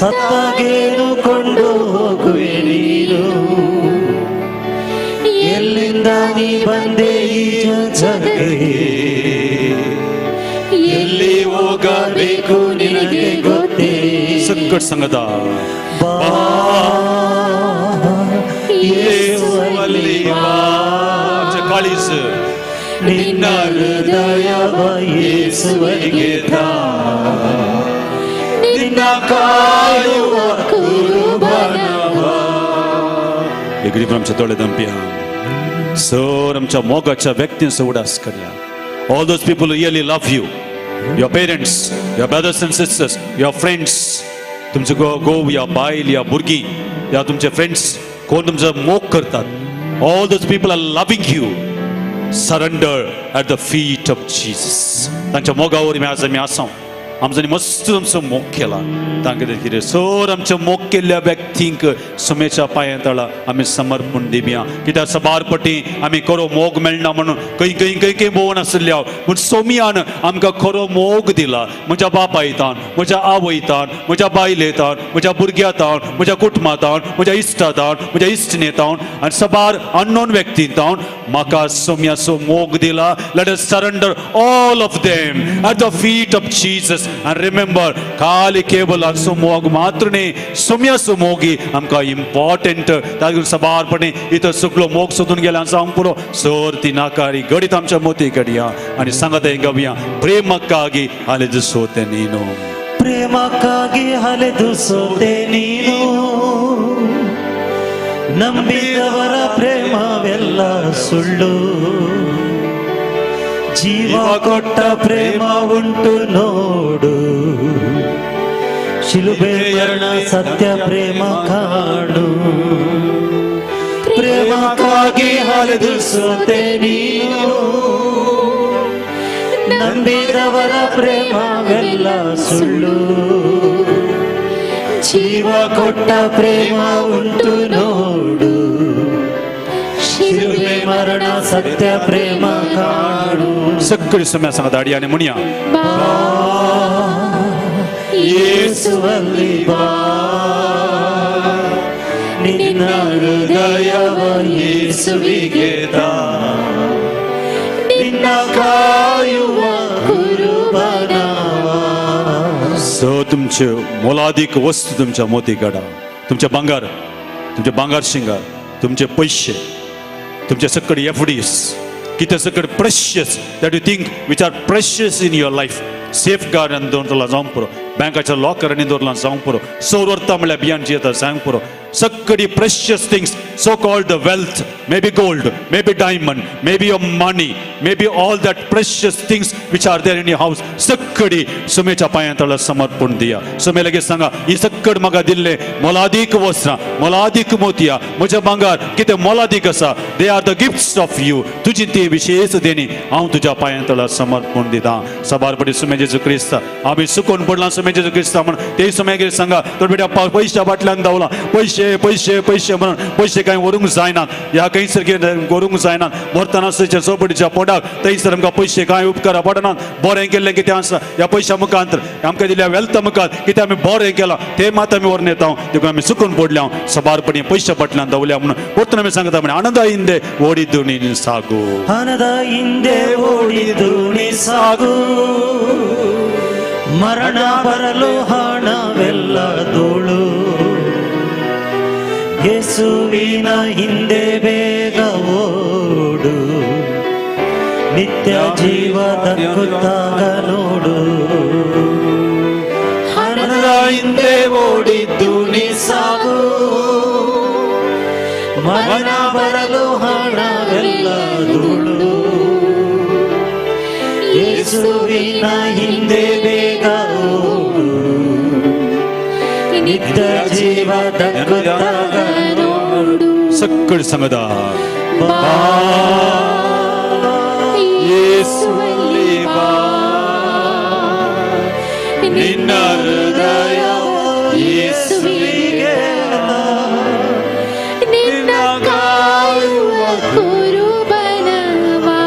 S1: ಸತ್ತಾಗೇನು ಕೊಂಡು ಹೋಗುವೆ ನೀನು, ಎಲ್ಲಿಂದ ನೀ ಬಂದೆ ಈ ಜಗಕ್ಕೆ, ಎಲ್ಲಿ ಹೋಗಬೇಕು ನಿನಗೆ ಗೊತ್ತೇ.
S3: ಸಕ್ಕಟ್ ಸಂಗದ
S1: ಬಾ ಯೇಸುವಲ್ಲಿ ಬಾ,
S3: ಕಾಳಿಸ್
S1: ನಿನ್ನ ಹೃದಯವ ಯೇಸುವಿಗೆ ತಾ, ನಿನ್ನ ಕಾಯುವ ಕುರುಬನವ.
S3: एगरी आमच्या दोळे दंप्या सर आमच्या मोगाच्या व्यक्तींचो उडास करया. All those people who really love you, your parents, your brothers and sisters, your friends, तुमचे गोव या बायल या भुरगीं या तुमचे फ्रेंड्स कोण तुमचा मोग करतात, all those people are loving you. Surrender at the feet of Jesus. तांच्या मोगावर आमी आसां. आमच्यानी मस्त आमचो मोग केला. तांकां कितें सर आमच्या मोग केल्ल्या व्यक्तींक सुमेच्या पांयां तळा आमी समर्पण दिवया. कित्याक सबारपटी आमी खरो मोग मेळना म्हणून खंय भोंवून आसल्या, पूण सोमयान आमकां खरो मोग दिला. म्हज्या बापायतान, म्हज्या आवयतान, म्हज्या बायलेतान, म्हज्या भुरग्यातान, म्हज्या कुटुंबातान, म्हज्या इश्टातान, म्हज्या इश्टनेतान आनी सबार अननोन व्यक्तींतान म्हाका सोमयाचो मोग दिला. Late us surrender all of them at the feet of Jesus. And remember, खाली केवल मोग मात्र न्ही, सुमयाचो मोगी आमकां इम्पॉर्टंट. तातूंत सबारपणी इतर सगळो मोग सोदून गेल्या जावं पुरो सर ती नाकारी गडीत आमच्या मोती कडया आनी सांगात गावया प्रेमक्कागी ಅಲೆದು ಸೋತೆ ನೀನು,
S1: ಪ್ರೇಮಕ್ಕಾಗಿ ಅಲೆದು ಸೋತೆ ನೀನು, ನಂಬಿದವರ ಪ್ರೇಮವೆಲ್ಲ ಸುಳ್ಳು, ಜೀವ ಕೊಟ್ಟ ಪ್ರೇಮ ಉಂಟು ನೋಡು, ಶಿಲುಬೆ ಮರಣ ಸತ್ಯ ಪ್ರೇಮ ಕಾಡು. ಪ್ರೇಮಕ್ಕಾಗಿ ಅಲೆದು ಸೋತೆ ನೀನು, ನಂಬಿದವರ ಪ್ರೇಮವೆಲ್ಲ ಸುಳ್ಳು, ಜೀವ ಕೊಟ್ಟ ಪ್ರೇಮ ಉಂಟು ನೋಡು, ಶಿಲುಬೆ ಮರಣ ಸತ್ಯ ಪ್ರೇಮ ಕಾಡು.
S3: सगळी सुम्या सांगा दाडयाने म्हणया
S1: ಯೇಸುವಲ್ಲಿ ಬಾ, ನಿನ್ನ ಹೃದಯವ ಯೇಸುವಿಗೆ ತಾ, ನಿನ್ನ ಕಾಯುವ ಕುರುಬನವ.
S3: सो तुमचे मोलादीक वस्तू तुमच्या मोती काडा. तुमचे भांगार शिंगार, तुमचे पैसे, तुमचे सगळे एफडीस, कितें सगळे precious that you think which are precious in your life safeguard आणि दोन जाऊन पुरो बँकाच्या लॉकर आणि दोन जाऊन पुरो सौरता म्हणल्या बियांची येतात सांग पुरो सगळी precious things so called the wealth, maybe gold, maybe diamond, maybe your money, maybe all that precious things which are there in your house, सगळी सुमेच्या पायांतळा समर्पण दिया. सुमे लगेच सांगा ही सगळ म्हाका दिल्ले मोलादीक वस्त्रां मोलादीक मोतया म्हजे भांगार कितें मोलादीक आसा they are the gifts of you तुजी ती विशेष देणी हांव तुज्या पायांतळा समर्पण दिता. सबारपडी सुमे जेजू क्रिस्त आमी सुकून पडला सुमे जेजू क्रिस्त म्हणून ते सुमेगेर सांगा तर बेटा पैशा बाटल्यान धांवला पैसे पैसे पैसे म्हणून पैसे काही वरूंक जायनात ह्या काही सारखे वरूंक जायनात मरतना चौपटीच्या पोटाक थंयसर आमकां पैसे कांय उपकारा पडनात बरें केल्लें कितें आसा ह्या पैशा मुखांतर आमकां दिल्या वेल्था मुखार कितें आमी बरें केलां तें मात आमी व्हरून येता देखून आमी चुकून पडल्या सबारपणी पैशा फाटल्यान धांवल्या म्हणून परतून आमी सांगता म्हणे आनंदा हिंदे ओडिदू नी सागू
S1: ಹಣದ ಹಿಂದೆ ಓಡಿದು ನೀ ಸಾಗು ಮರಣ ಬರಲು ಹಣವೆಲ್ಲ ಧೂಳು ಯೇಸುವಿನ ಹಿಂದೆ ಬೇಗ ಓಡು ನಿತ್ಯ ಜೀವ ದಕ್ಕುತ್ತಾಗ ನೋಡು ಹಣದ ಹಿಂದೆ ಓಡಿದ್ದು ನೀ ಸಾಗು ಮರಣ ಬರಲು ಹಣವೆಲ್ಲ ಧೂಳು ಯೇಸುವಿನ ಹಿಂದೆ ಬೇಗ ಓಡು ನಿತ್ಯ ಜೀವ ದಕ್ಕುತ್ತಾಗ ನೋಡು
S3: ಸಕ್ಕಳ ಸಂಗದ ಯೇಸುವಲ್ಲಿ ಬಾ ನಿನ್ನ ಹೃದಯ ಯೇಸುವಿಗೆ
S2: ನಿನ್ನ ಕಾಯುವ ಕುರುಬನವಾ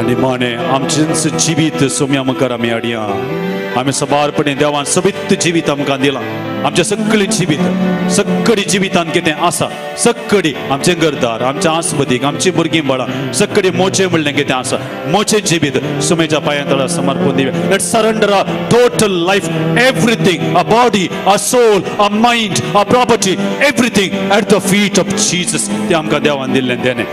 S3: आणि माने आमचें जिवीत सोम्या मुखार आमी हाडया आमी सबारपणी देवान सबित जिवीत आमकां दिलां आमचें सगळें सगळी जिवितांत कितें आसा सगळी आमचें घरदार आमचें आस्पदीक आमचीं भुरगीं बाळां सगळी मोचें म्हणलें कितें आसा मोचें जिवीत सुमेच्या पांयां तळा समर्पण दिवया let's surrender our total life everything a body a soul a mind a property everything at the feet of Jesus तें आमकां देवान दिल्लें देणें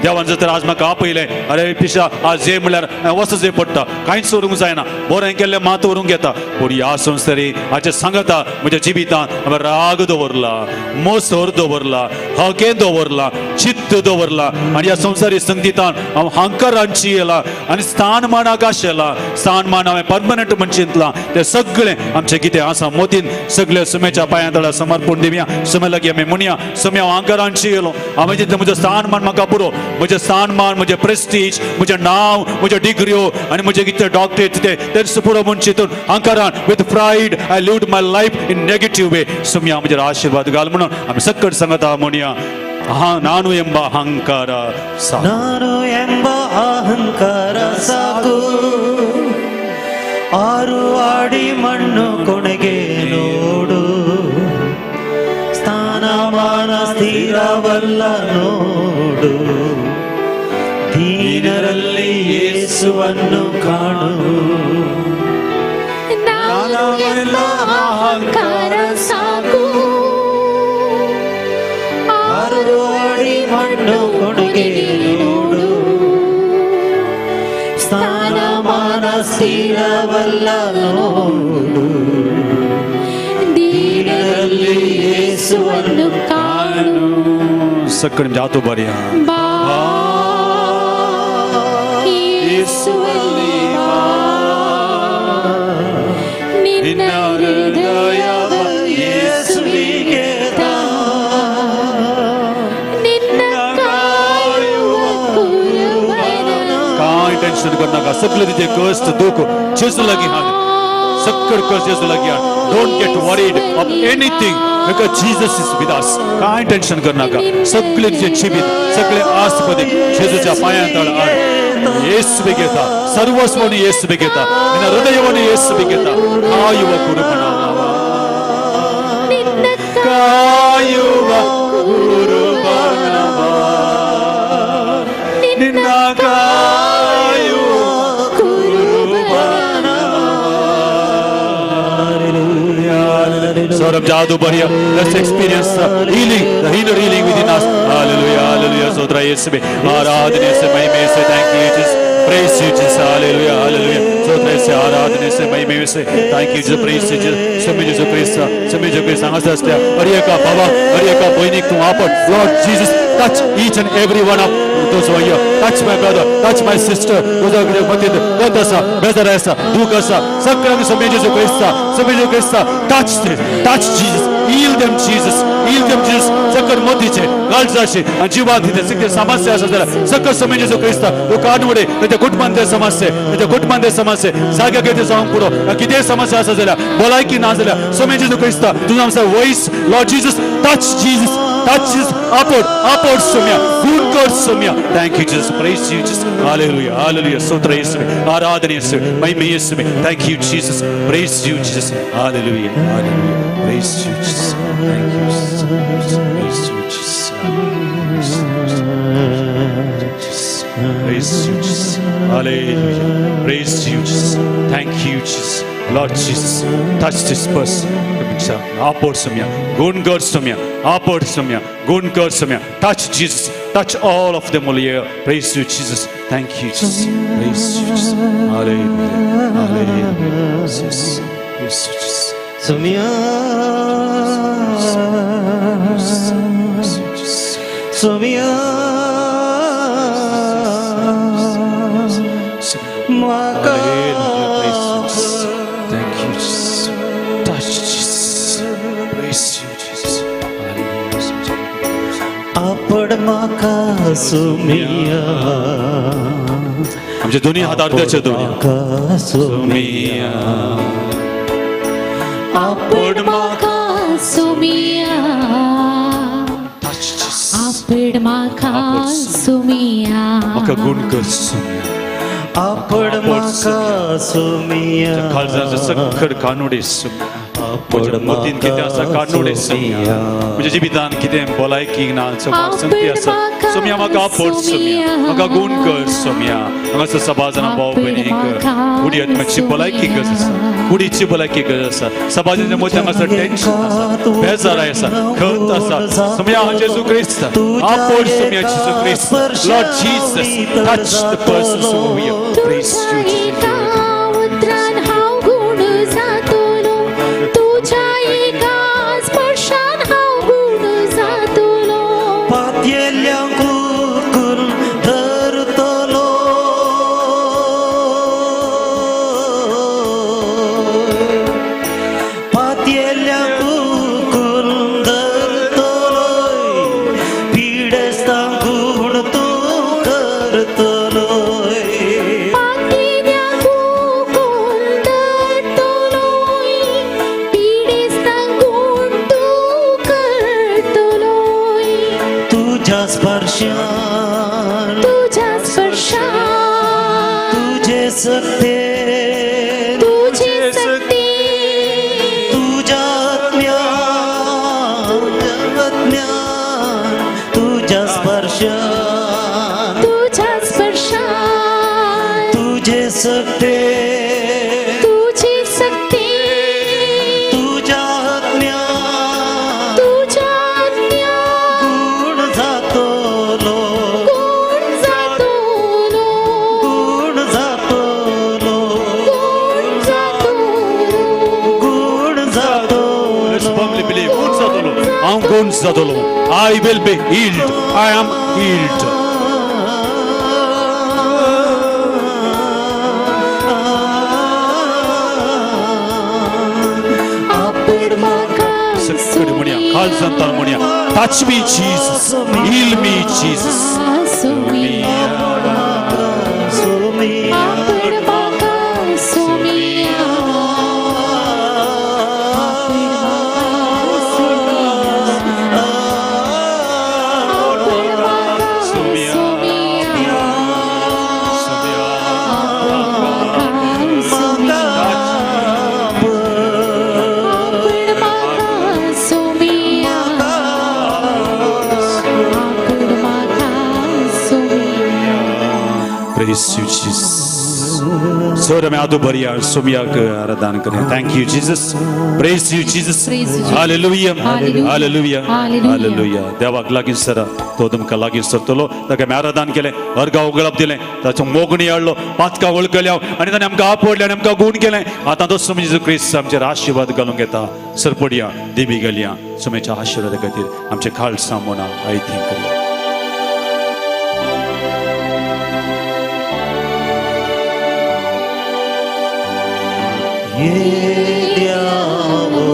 S3: देवान जर तर आज म्हाका आपयलें अरे पिशा आज जे म्हणल्यार वच जे पडटा कांयच व्हरूंक जायना बरें केल्लें मात व्हरूंक येता पूण ह्या संवसारी हाचे सांगता म्हज्या जिवितांत हांवें राग दवरला मोसोर दवरला हकें दवरला चित्त दवरला आनी ह्या संवसारी संगीतान हांव हांकारांची येला आनी स्थानमानाक आशेला स्थानमान हांवें पर्मनंट म्हणून चिंतलां तें सगळें आमचें कितें आसा मोतीन सगळें सुमेच्या पांयां तळा समर्पण दिवया सुमे लागीं आमी म्हणया सुमे हांव हांकारांची येलो हांवें चिंतलें म्हजो स्थानमान म्हाका पुरो म्हजें स्थानमान म्हजें प्रेस्टीज म्हजें नांव म्हज्यो डिग्र्यो आनी म्हजें कितें डॉक्टरेट तें पुरो म्हूण चिंतून हांकारान with pride I lived my life in negative way सुम्या म्हजेर आशीर्वाद घाल म्हणून आमी सकट सांगता म्हणया ನಾನು ಎಂಬ ಅಹಂಕಾರ
S1: ನಾನು ಎಂಬ ಅಹಂಕಾರ ಸಾಕು ಆರು ಆಡಿ ಮಣ್ಣು ಕೊನೆಗೆ ನೋಡು ಸ್ಥಾನಮಾನ ಸ್ಥಿರವಲ್ಲ ನೋಡು ದೀನರಲ್ಲಿ ಯೇಸುವನ್ನು ಕಾಣು
S2: ನಾನೆಲ್ಲ ಅಹಂಕಾರ ಸಾಕು
S1: ಆರು ಆಡಿ ಮಣ್ಣು ಕೊನೆಗೆ ನೋಡು ಸ್ಥಾನಮಾನ ಸ್ಥಿರವಲ್ಲ ನೋಡು ದೀನರಲ್ಲಿ ಯೇಸುವನ್ನು ಕಾಣು
S3: ಸಕ್ಕರೆ ಜಾತು ಬಾರಿಯ
S2: ಬಾ ಯೇಸುವಲ್ಲಿ ಬಾ ನಿನ್ನ ಹೃದಯವ ಯೇಸುವಿಗೆ ತಾ ನಿನ್ನ ಕಾಯುವ ಕುರುಬನ
S3: काय टेंशन करना का सगळे तिथे कष्ट दुःख जेजू लागी हाड सगळं कष्ट जेजू लागी हाड don't get worried of anything because Jesus is with us काय टेंशन करना का सगळे तिचे जीवित सगळे आस्पदिक जेजूच्या पायांतळ हाड येशुवे घेता सर्वस्वनी येशुवे घेता निನ್ನ ಹೃದಯವನ್ನು येशुवे घेता ಕಾಯುವ ಕುರುಬನವ
S2: ನಿನ್ನ
S3: ಕಾಯುವ ಕುರುಬನವ ನಿನ್ನ ಕಾಯುವ Sort of jadu bariya. Let's experience the healing, the inner healing within us. Hallelujah, hallelujah. Sotra Yesube. Aradhane se mahime se thank you Jesus. Praise you Jesus. Hallelujah, hallelujah. से आराधने से महिमे से थैंक यू जीसस प्रेज से समय Jesus Christ सांगस्ते अरियका बाबा अरियका बोइनिक तू आपण Lord Jesus touch each and every one of those who are here. Touch my brother, touch my sister. Those are Matid, Godasa, Bezaresa, Dukasa, Sakram Samejo Krista, touch them, touch Jesus, heal them, Jesus, Sakar Motiche, Galzashi, and Jivati, the Sikh Samasya, Sakar Samejo Krista, Lukanude, with the good man de Samase, Saga get the Sampuro, Akide Samasya, Bolaki Nazala, Samejo Krista, do not say voice, Lord Jesus, touch Jesus. Touch his upward sumya, good God sumya. Thank you, Jesus. Praise you, Jesus. Hallelujah, hallelujah. Sotra Yesme, Aradhana Yesme, Mahime Yesme. Thank you, Jesus. Praise you, Jesus. Hallelujah, hallelujah. Praise you, Jesus. Thank you, Jesus. Praise you, Jesus. Praise you, Jesus. Hallelujah. Praise you, Jesus. Thank you, Jesus. Lord Jesus, touch this person. Upward sumya, good God sumya, upward sumya, good God sumya. Touch Jesus, touch all of them all here. Praise you, Jesus. Thank you, Jesus. Praise you, Jesus. Hallelujah, hallelujah. Jesus, praise you, Jesus.
S1: Sumya, Sumya, Maka. आपण माका सुमिया
S3: आमचे दोन्ही हात अर्ध्याचे दोन्ही
S1: माका सुमिया
S2: आपण माका सुमिया आपण माका सुमिया
S3: मका गुण कर सुमिया
S1: आपण माका सुमिया
S3: खालचा सक्खर कानोडे सुमिया मोतीन कितें आसा कानोडे सुमिया म्हणजे जिबितान कितें भलायकी ना संगती आसा सुमिया म्हाका आपड सुमिया म्हाका गुण कर सुमिया हांगासर सभा जाणां भाव भयणीक कुडी आत्म्याची भलायकी गरज आसा कुडीची भलायकी गरज आसा समाजाच्या मदीं हांगासर टेन्शन आसा बेजाराय आसा खंत आसा सुमिया जेजू क्रिस्त आपड सुमिया जेजू क्रिस्त Lord Jesus touch the person सुमिया praise you I will be healed. I am healed. Touch me, Jesus. Heal me, Jesus. Praise you, Jesus. स्वर में आदू भरिया सुमिया के आराधना करें thank you Jesus praise you Jesus
S2: Praise you, Jesus.
S3: Hallelujah
S2: Hallelujah.
S3: Hallelujah
S2: Hallelujah.
S3: Hallelujah देवाक लागीं sir तो तुमकां लागीं सरतलो ताका आमी आराधना केलें अर्घा उगळप दिलें ताचो मोगणी हाडलो पातका वळखल्या आनी ताणें आमकां आपडलें आनी आमकां गुण केलें आतां तो सुमी जेजू क्रिस्त आमचेर आशिर्वाद घालूंक येता सरपडया देबी घालया सुमेच्या आशिर्वादा खातीर आमचे खाळ सामोना आयथीं करया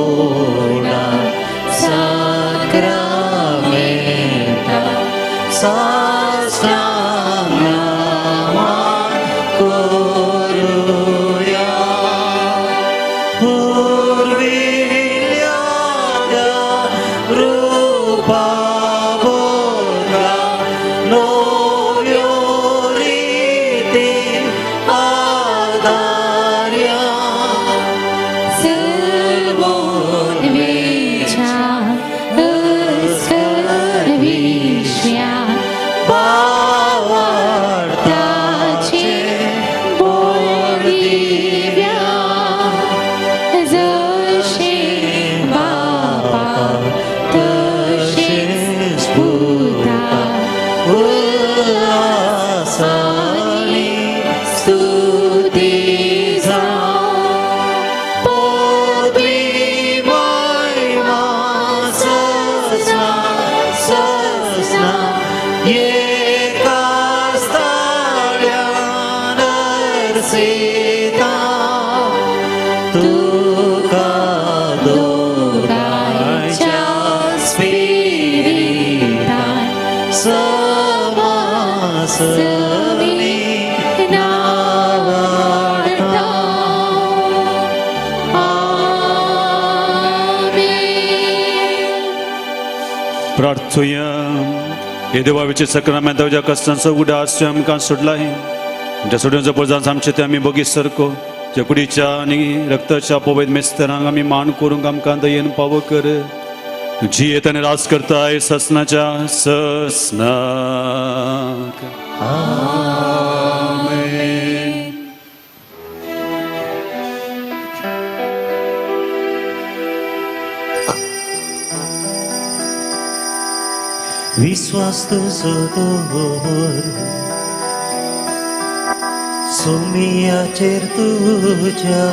S1: Diavona sacramenta sastanaman koruya urvilyaga rupa boga novyoriti adarya
S3: प्रार्थुया हे देवाचे सक्रामेंत तुझ्या कष्टांचो उडा आसचो आमकां सुटलाय तुमच्या सोडून पदार्थ आमचे ते आमी बगी सरको जे कुडीच्या आनी रक्ताच्या पवित्र मेस्तरांक आमी मान करूंक आमकां दयेन पावो कर जी येताने रास करताय ससनाच्या ससनाक
S1: विश्वास तुझो दवर सोमियाचेर तुझ्या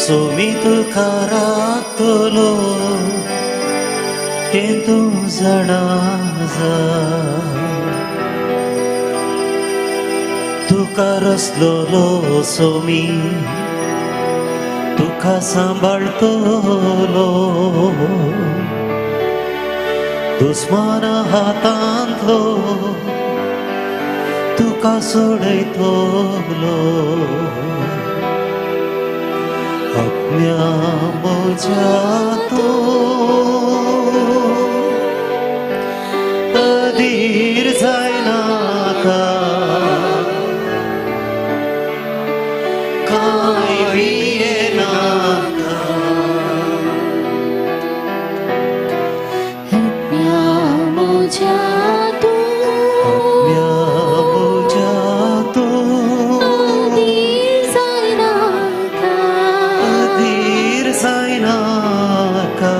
S1: सोमी तुका राखतलो हें तूं जाणा तुका रसलोलो सोमी तुका सांबाळतलो दुस्माना हातांतलो तुका सोडयतलो आपल्या म्हज्या तो अधीर जायनाका कांय भियेनाका
S2: Zainaka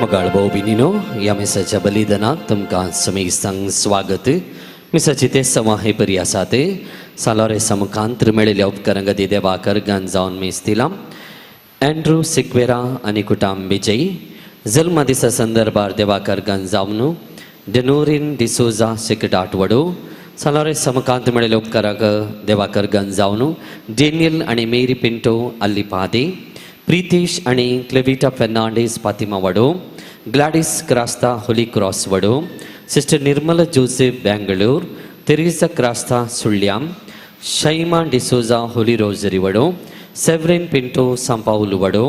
S1: मगाळ भाऊ बिनीनो या मिसाच्या बलिदानाक तुमकां समीक सांग स्वागत. मिसाची ते समाहे परी आसा ते सालारे समकांतर मेळिल्ल्या उपकारांक देवाक अर्गान जावन मीस दिला. अँड्रू सिक्वेरा आनी कुटाम विजयी जल्मा दिसा संदर्भार देवाक अर्गान जावन डेनोरीन डिसोजा सिकट आठवडो सालारे समकांत मेळिल्ल्या उपकाराक देवाक अर्गान जावन डेनियल आनी मेरी पिंटो अल्लीपादे प्रितेश आणि क्लेविटा फेर्नांडीस पातिमा वडो ग्लॅडिस क्रास्ता होली क्रॉस वडो सिस्टर निर्मला जोसेफ बेंगळूर तेरेसा क्रास्ता सुಳ್ಳ್याम शैमा डिसोजा होली रोजरी वडो सेवरिन पिंटो सांपाउल वडो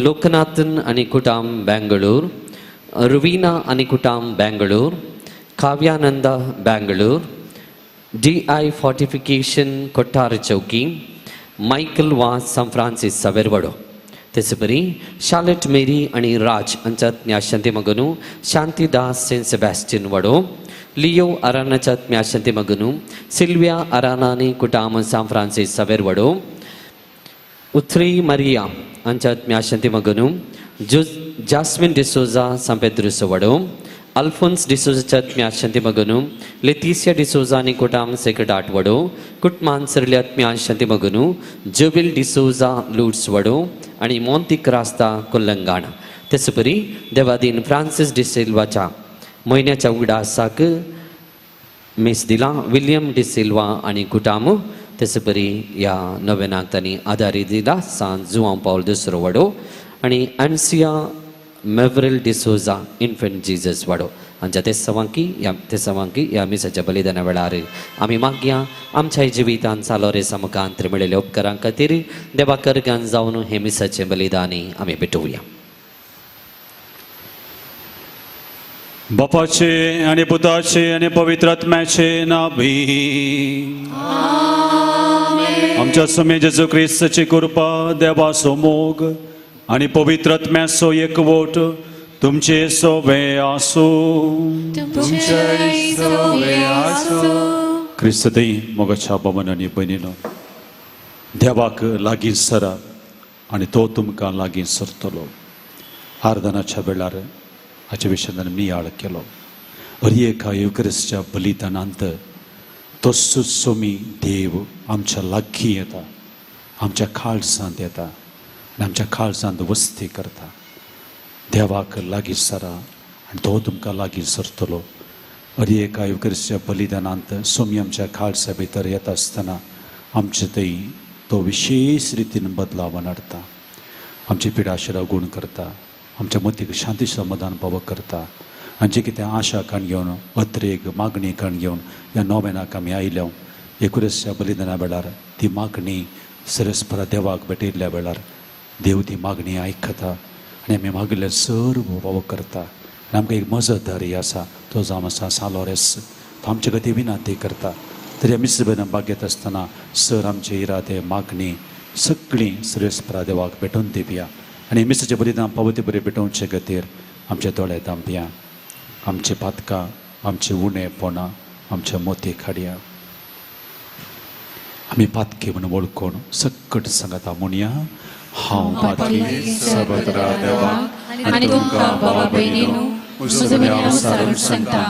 S1: लोकनाथन आणि कुटाम बेंगळूर रुवीना आणि कुटाम बेंगळूर काव्यानंदा बेंगळूर DI फोर्टिफिकेशन कोट्टार चौकी मायकल वास सान फ्रान्सिस सवेरवडो तेसपरी शार्लेट मेरी आणि राज अंचात न्याशांती मगनु शांतीदास सेंट सेबॅस्टियन वडो लियो अरानाचात न्याशांती मगनु सिल्विया अरानानी कुटाम सान फ्रान्सिस सवेरवडो उथरी मरिया अंचात न्याशांती मगनु जास्मिन डिसोजा सान पेद्रुस वडो अल्फोन्स डिसोजाच्या न्याशांती मगनु लेतिसिया डिसोजा आणि कुटाम सेक्रेट आठवडो कुटमान सरल्यात न्याशांती मगनु जोबिल डिसोजा लूड्स वडो आणि मोंती क्रास्ता कोल्लंगाणा तेसपरी देवादीन फ्रान्सिस डिसिल्वाच्या म्हयन्याच्या उगडासाक मीस दिला. विलियम डिसिल्वा आणि कुटाम तेसपरी या नव्यानाक तांणी आदारी दिला. सान जुआंव पावल दुसरो वडो आणि एन्सिया मेवरेल डिसोजा इन्फंट जीजस वाडो हांच्या ते सवांकी या मिसाच्या बलिदाना वेळार आमी मागया आमच्या जिवितांत सालोरे समकांतर मेळिल्ल्या उपकारां खातीर देवाक अर्गान जावन हे मिसाचे बलिदानी आमी भेटोवया.
S3: बापाचे आणि पुताचे आणि पवित्र आत्म्याचे नावी आमच्या समे जेजू ख्रिस्ताची कृपा देवाचो मोग आणि पवित्र आत्म्याचो एकवट तुमचे सोबे आसो. क्रिस्तई मोगाच्या भवनांनी बहिणीनो देवाक लागीं सरा आणि तो तुमकां लागीं सरतलो. आराधनाच्या वेळार हाचे विशयान नियाळ केलो. एका युक्रिस्टच्या बलिदानांत तोच सोमी देव आमच्या लागीं येता, आमच्या काळजांत येता आनी आमच्या काळजांत वस्ती करता. देवाक लागीं सरा आनी तो तुमकां लागीं सरतलो. एका युक्रिस्टच्या बलिदानांत सोमी आमच्या काळजा भितर येता आसतना आमचे थंय तो विशेष रितीन बदलाव हाडटा. आमची पिडाशिरां गूण करता, आमच्या मतीक शांती समाधान पाव करता. आनी जे कितें आशा काण घेवन अत्रेक मागणी काण घेवन ह्या नोवेनाक आमी आयल्या युक्रिस्टच्या बलिदाना वेळार ती मागणी सरस्परा देवाक भेटयल्ल्या वेळार देव ती मागणी आयकता आनी आमी मागिल्ले सर्व फावो करता. आनी आमकां एक मजतदारी आसा तो जावन आसा सालोरेस. तो आमचे खातीर विनाती करता. तरी आमी सगळ्यांना बागेत आसतना सर आमचे इरादे मागणी सगळीं सरस्परा देवाक भेटोवन दिवया. आनी मिसाचें बलिदान पावती बरें भेटोवचे खातीर आमचे दोळे धांपया. आमचे पातकां, आमचे उणेपणां, आमचे मोती काडया. आमी पातकी म्हणून वळखून सकट सांगाता म्हणया हांव पातकी सबत्रा देवाक
S2: आणि तुमकां भावा भयणीनो म्हजो विनय सारून सांगता.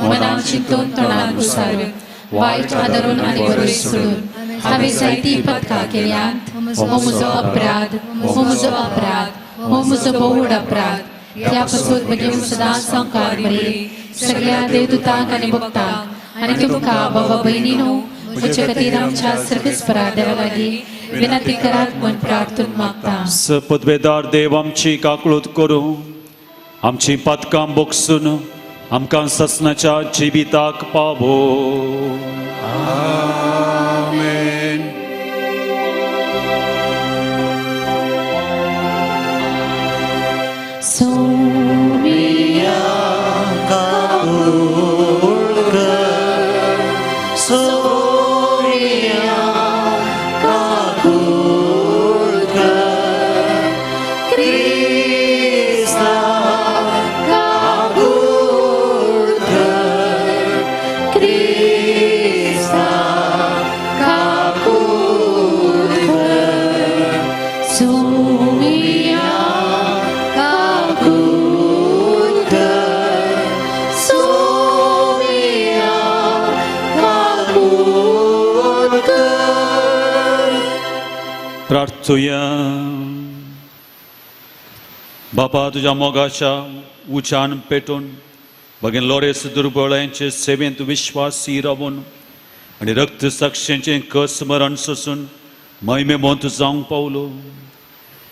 S2: मनान चिंतून तोंडान उसारून वायट आदरून आनी बरोय सोडून हांवें जायतीं पथकां केल्यांत. हो म्हजो अपराध, हो म्हजो अपराध, हो म्हजो भोव व्हड अपराध. ह्या पासून बेगीन सदांच संकार बरी सगळ्या देवदूतांक आनी भक्तांक आनी तुमकां भावा भयणीनो म्हजे खातीर आमच्या सर्वेस्परा देवा लागीं विनंती करात म्हूण प्रार्थून मागता.
S3: सपदवेदार देव आमची काकळूत करूं, आमची पातकां बोगसून आमकां ससनाच्या जिविताक पावो. आमेन.
S2: सोमिया Somiya Kaku
S3: तुया बापा तुझ्या मोगाच्या उचान पेटून बघीन लोरेस दुर्बळांचे सेवेंत विश्वासी रावून आणि रक्त साक्षींचे कसमरण सोसून महिमे मोंत जावंक पावलो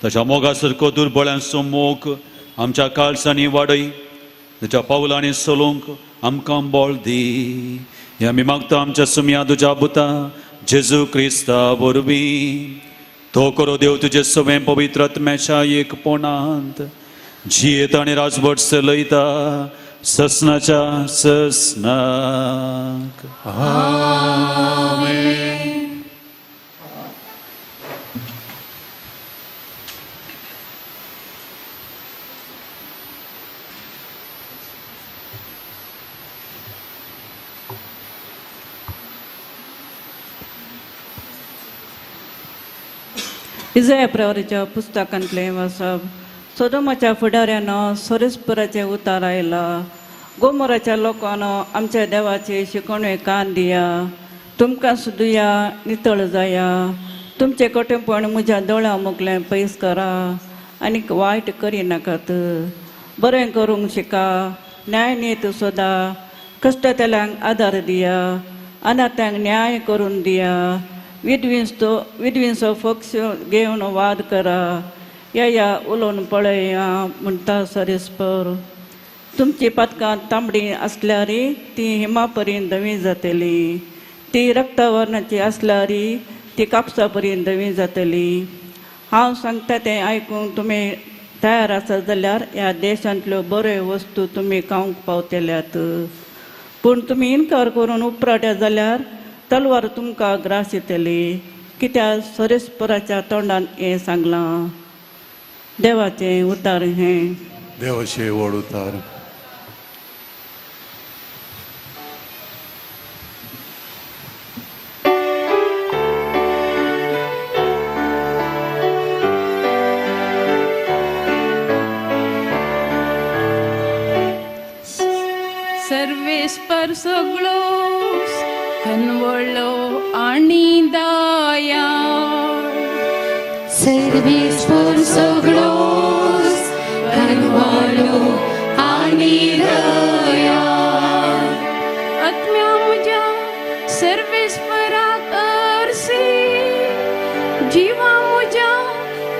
S3: ताच्या मोगा सारको दुर्बळांचो मोग आमच्या काळजांनी वाडय तुझ्या पावलांनी चलोवंक आमकां बळ दी हे आमी मागता आमच्या सुम्या तुज्या पुता जेजू क्रिस्ता वरवीं तो करो देव तुझे सवे पवित्र आत्म्याच्या एकपणांत जियेता आनी राजवट चलयता ससनाच्या ससनाक
S4: इजाया प्रवराच्या पुस्तकांतले वाचप सोदोमाच्या फुडाऱ्यानं सोरेस्पराचे उतार आयला गोमोराच्या लोकांनो आमच्या देवाचे शिकवणे कान दिया तुमकां सुदुया नितळ जाया तुमचे कठेपण म्हज्या दोळ्या मुखलें पयस करा आनीक वायट करी नाकात बरें करूंक शिका न्याय नीत सोदा कश्टतेल्यांक आदार दिया अनाथ्यांक न्याय करून दिया विधवींचो पक्ष घेवन वाद करा या उलोवन पळया म्हणटा सरेस्पर तुमची पदकां तांबडी आसल्यार ती हिमा पर्यंत धवी जातली ती रक्तवर्णाची आसल्यार ती कापसा पर्यंत धवी जातली हांव सांगता तें आयकूंक तुमी तयार आसात जाल्यार ह्या देशांतल्यो बऱ्यो वस्तू तुमी खावंक पावतल्यात पूण तुमी इन्कार करून उपराट्या जाल्यार तलवार तुमकां ग्रास येतली कित्याक सरेस्पराच्या तोंडान हें सांगलां देवाचें उतार हें
S5: देवाचे व्हड उतार
S2: सर्वेस्पर सगळो कनवळो आणि दया सर्वेस्पर सगळो कनवळो आणि दया आत्म्या म्हज्या सर्वेस्पराक अर्सी जिवा म्हज्या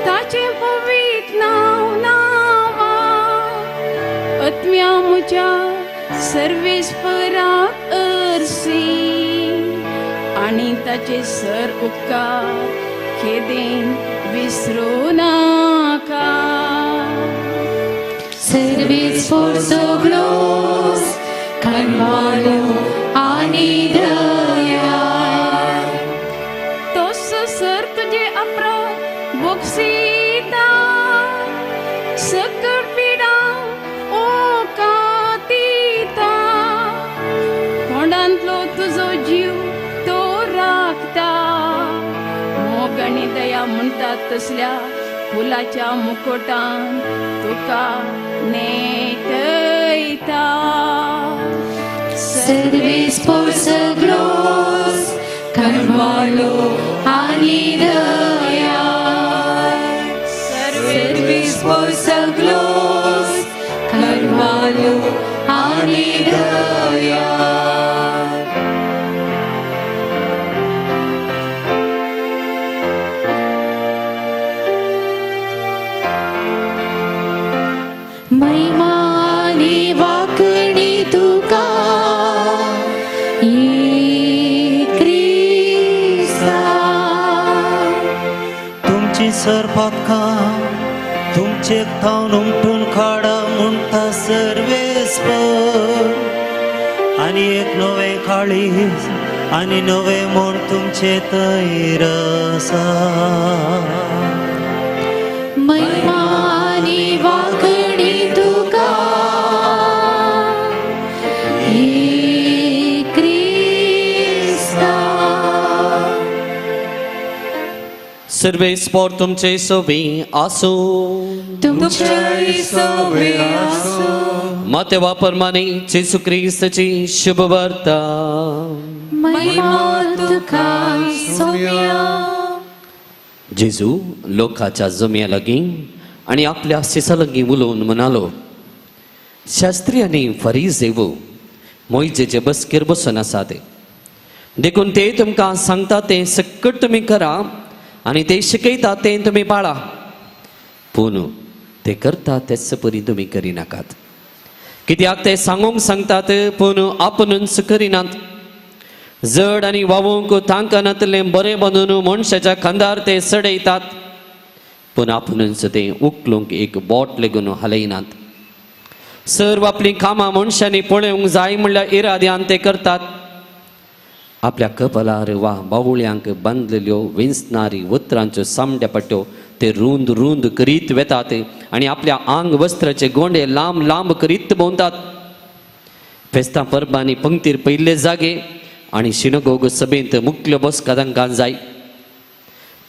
S2: ताचे पवित्र नांव नावा आत्म्या म्हज्या सर्वेस्पराक अर्सी आणि ताचे सर उपकार केदेन विसरू नाका सर्वेस्पर सगळो कनवळो आणि दया तोस सर तुजे अपराध बोगसिता सकळ पिडा ओ कातीता कोंडांतलो तुजो जीव तो राखता मोग आनी दया म्हणटात तसल्या फुलाच्या मुकुटान तुका नेटयता सर्वेस्पर सगळो कनवळो आणि दया सर्वेस्पर सगळो कनवळो आणि दया महिमानी वाकडी तुका ये क्रिस्ता
S6: तुमची सरपाकां तुमचे थावन उमटून काडा म्हणटा सर्वेस्पर आनी एक नवे काळीज आनी नवे म्हण तुमचे तैर आसा
S2: महिमानी वाकडी तुका ये क्रिस्ता
S1: सर्वेस्पर तुमचे सोबी आसो
S2: तुमचे सोबे आसो
S1: मातेवा परमाने जेसू ख्रिस्ताची शुभ वार्ता
S2: महिमा तुका सौम्या
S1: जेजू लोकाच्या जम्या लागीं आनी आपल्या सिसा लागीं उलोवन म्हणालो, शास्त्री आनी फरीसेवो मोइजेचे बसकेर बसून आसात, देखून ते तुमकां सांगता तें सकट तुमी करा आनी ते शिकयता तें तुमी पाळा, पूण ते करता तेच परी तुमी करिनाकात. कित्याक ते सांगूंक सांगतात पूण आपणूच करिनात. जड आनी वावूंक तांकानातलें बरें बांदून मनशाच्या खांदार ते सडयतात, पूण आपणूच तें उखलूंक एक बोट लेगून हालयनात. सर्व आपलीं कामां मनशांनी पळोवंक जाय म्हणल्यार इराद्यान ते करतात. आपल्या कपलार वा बावळ्यांक बांदलेल्यो विंचणारी उतरांच्यो सामड्या पट्ट्यो ते रुंद रुंद करीत वेतात आनी आपल्या आंग वस्त्राचे गोंडे लांब लांब करीत भोंवतात. फेस्तां परबांनी पंक्तीर पयिल्ले जागे आनी शिनगोग सभेंत मुख्य बसका तांकां जाय.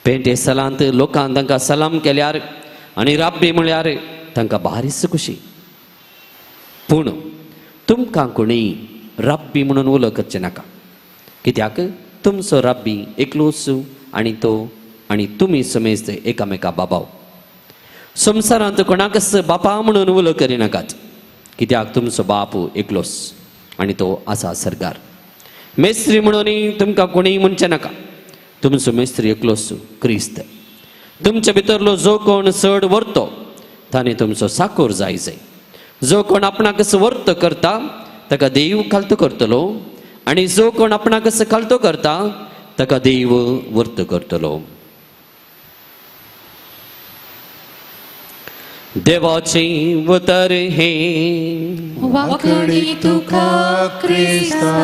S1: पेंटे सलांत लोकांन तांकां सलाम केल्यार आनी राब्बी म्हळ्यार तांकां बारीच खुशी. पूण तुमकां कोणीय राब्बी म्हणून उलो करचें नाका, कित्याक तुमचो राब्बी एकलोच आनी तो आनी तुमी समेस्त एकामेका बाबाव. संवसारांत कोणाकच बापा म्हणून उलो करिनाकात, कित्याक तुमचो बाप एकलोच आनी तो आसा सरकार. मेस्त्री म्हणूनय तुमकां कोणीय म्हणचें नाका, तुमचो मेस्त्री एकलोच क्रिस्त. तुमच्या भितरलो जो कोण चड वर्तो ताणें तुमचो साकोर जाय. जो कोण आपणाकच वर्त करता ताका देव खालतो करतलो, आनी जो कोण आपणाकच खालतो करता ताका देव वर्त करतलो. देवाचें उतर हे
S2: वाकडी तुका क्रिस्ता.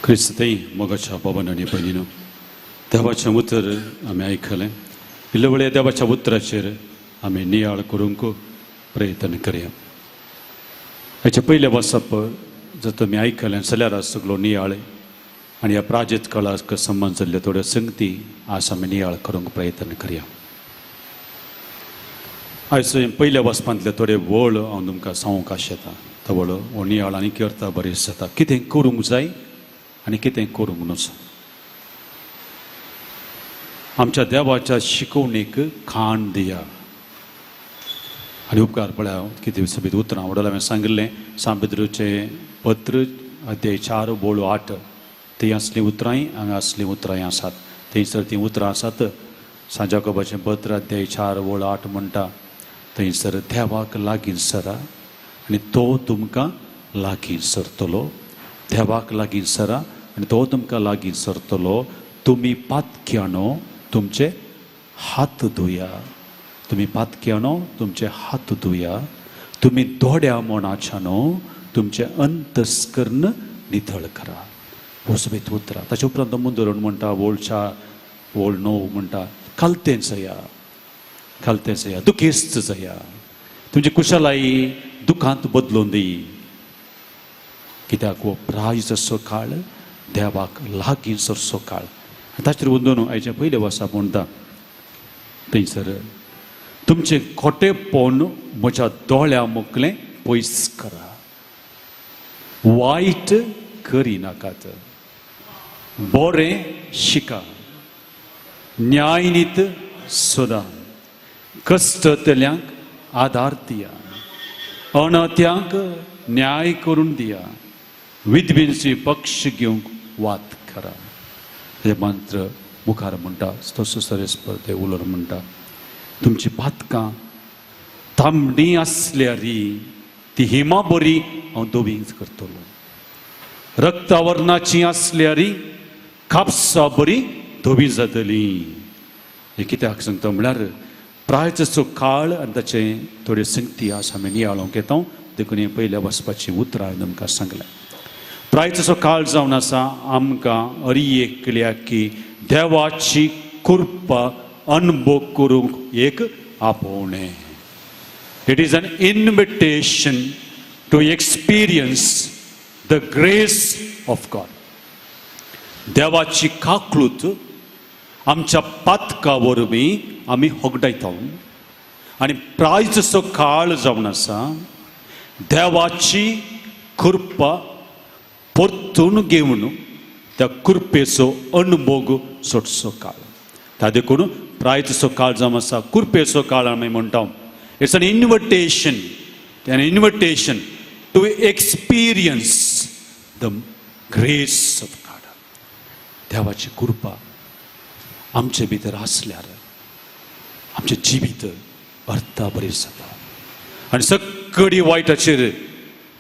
S3: क्रिस्तई मोगाच्या बाबांनो आनी भयणीनो, देवाचें उतर आमी आयकलें. इल्ले वेळा देवाच्या उतराचेर आमी नियाळ करूंक प्रयत्न करया. हेचे पयले वचप जर तुमी आयकलें जाल्यार सगळो नियाळ आनी ह्या प्राजीत काळाक संबंद जाल्ल्यो थोड्यो संगती आज आमी नियाळ करूंक प्रयत्न करया. आयज पयल्या वचपांतले थोडे वळ हांव तुमकां सांगूंक आशेता. तो वळ हो नियाळ आनी करता बरें जाता. कितें करूंक जाय आनी कितें करूंक नजो. आमच्या देवाच्या शिकवणेक खाण दिया. आनी उपकार पळया कितें सभेत उतरां आवडलें हांवें सांगिल्लें. सांबेद्रूचें पत्र अध्याय 4 बोळ 8 थंय असलीं उतरांय हांगा असलीं उतरांय आसात. थंयसर तीं उतरां आसात. सांजाकोबाचें पत्र अध्याय 4 बोळ 8 म्हणटा, थंयसर देवाक लागीं सरा आनी तो तुमकां लागीं सरतलो. देवाक लागीं सरा आनी तो तुमकां लागीं सरतलो. तुमी पातक्यानो तुमचे हात धुया. तुमी पातक्यानो तुमचे हात धुया. तुमी दोड्या मोणाच्यानो तुमचे अंतस्करण नितळ करा. हो सभेत उतरा. ताचे उपरांत मुंदरण म्हणटा, वोळच्या वोळ 9 म्हणटा, खालतें जाया, खालतें जाया, दुखेस्त जाया. तुमची कुशलायी दुखांत बदलून दी. कित्याक हो प्रायजचो काळ, देवाक लागीं सरचो काळ. ताचेर वंदून आयचे पयले वर्सा म्हणटा थंयसर, तुमचें खोटेपण म्हज्या दोळ्या मुखलें पयस करा. वायट करिनाकात. बरें शिका. न्यायनीत सोदा. कश्टतल्यांक आदार दिया. अनाथ्यांक न्याय करून दिया. विधवेंची पक्ष घेवंक वाद करा. हे मंत्र मुखार म्हणटा. तसो सरेस्पर ते उलोवन म्हणटा, तुमची पातकां तांबडी आसल्यारी ती हिमा बरी हांव धोबींच करतलो. रक्तावर्णाची आसल्यारी कापसां बरी धोबी जातलीं. हे कित्याक सांगता म्हळ्यार प्रायजचो काळ आनी ताचे थोड्यो संगती आज आमी नियाळोंक येता. देखून हे पयल्या वचपाची उतरां हांवें तुमकां सांगलें. प्रायजचो काळ जावन आसा आमकां अरियेकल्या की देवाची कृपा अनुभव करूंक एक आपोवणें. It is an invitation to experience the grace of God. देवाची काकळूत आमच्या पातका वरवीं आमी होगडायता. आनी प्रायजचो काळ जावन आसा देवाची कृपा परतून घेवन त्या कृपेचो अनुभव सोडचो काळ त्या देखून प्रायचो काळ जावन आसा कृपेचो काळ आमी म्हणटा it's an invitation to experience the grace of God देवाची कृपा आमचे भितर आसल्यार आमचे जिवीत अर्था बरें जाता आनी सगळी वायटाचेर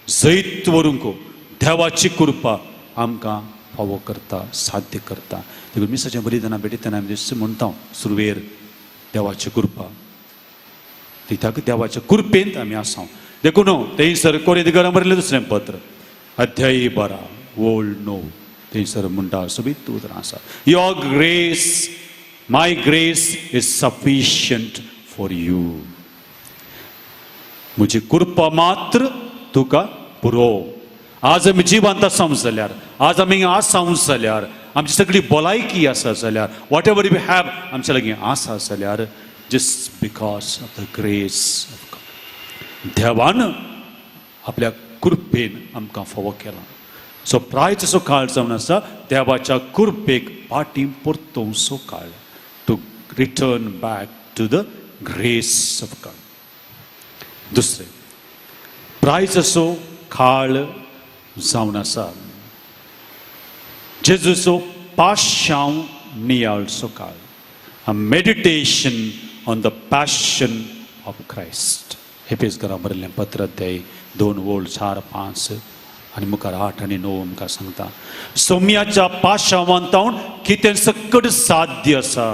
S3: जैत व्हरूंक देवाची कृपा आमकां फावो करता साध्य करता देखून मिसाचें बलिदाना भेटयतना आमी म्हणटा सुरवेर देवाची कृपा कित्याक देवाच्या कृपेंत आमी आसा देखून थंयसर कोरिंथीकारांक बरयलें दुसरें पत्र अध्याय 12 वोल्ड 9 थंयसर म्हणटा सोबीत उतरां आसा your grace my grace is sufficient for you म्हजी कृपा मात्र तुका पुरो आज आमी जिवंत आसा जाल्यार आज आमी आसां जाल्यार आमची सगळी भलायकी आसा जाल्यार वॉट एवर वी हॅव आमच्या लागीं आसा जाल्यार just because of the grace of God देवान आपल्या कृपेन आमकां फावो केला सो प्रायचो काळ जावन आसा देवाच्या कृपेक पाटी परतोवचो काळ to return back to the grace of God दुसरें प्रायचो काळ जावन आसा जेजूचो पाशांव नियाळचो काळ a meditation on the passion of Christ एफेसकारांक बरयल्लें पत्र अध्याय 2 वोल्ड 4 5 आनी मुखार 8 आनी 9 आमकां सांगता सोम्याच्या पाशांवांतावन कितें सकट साध्य आसा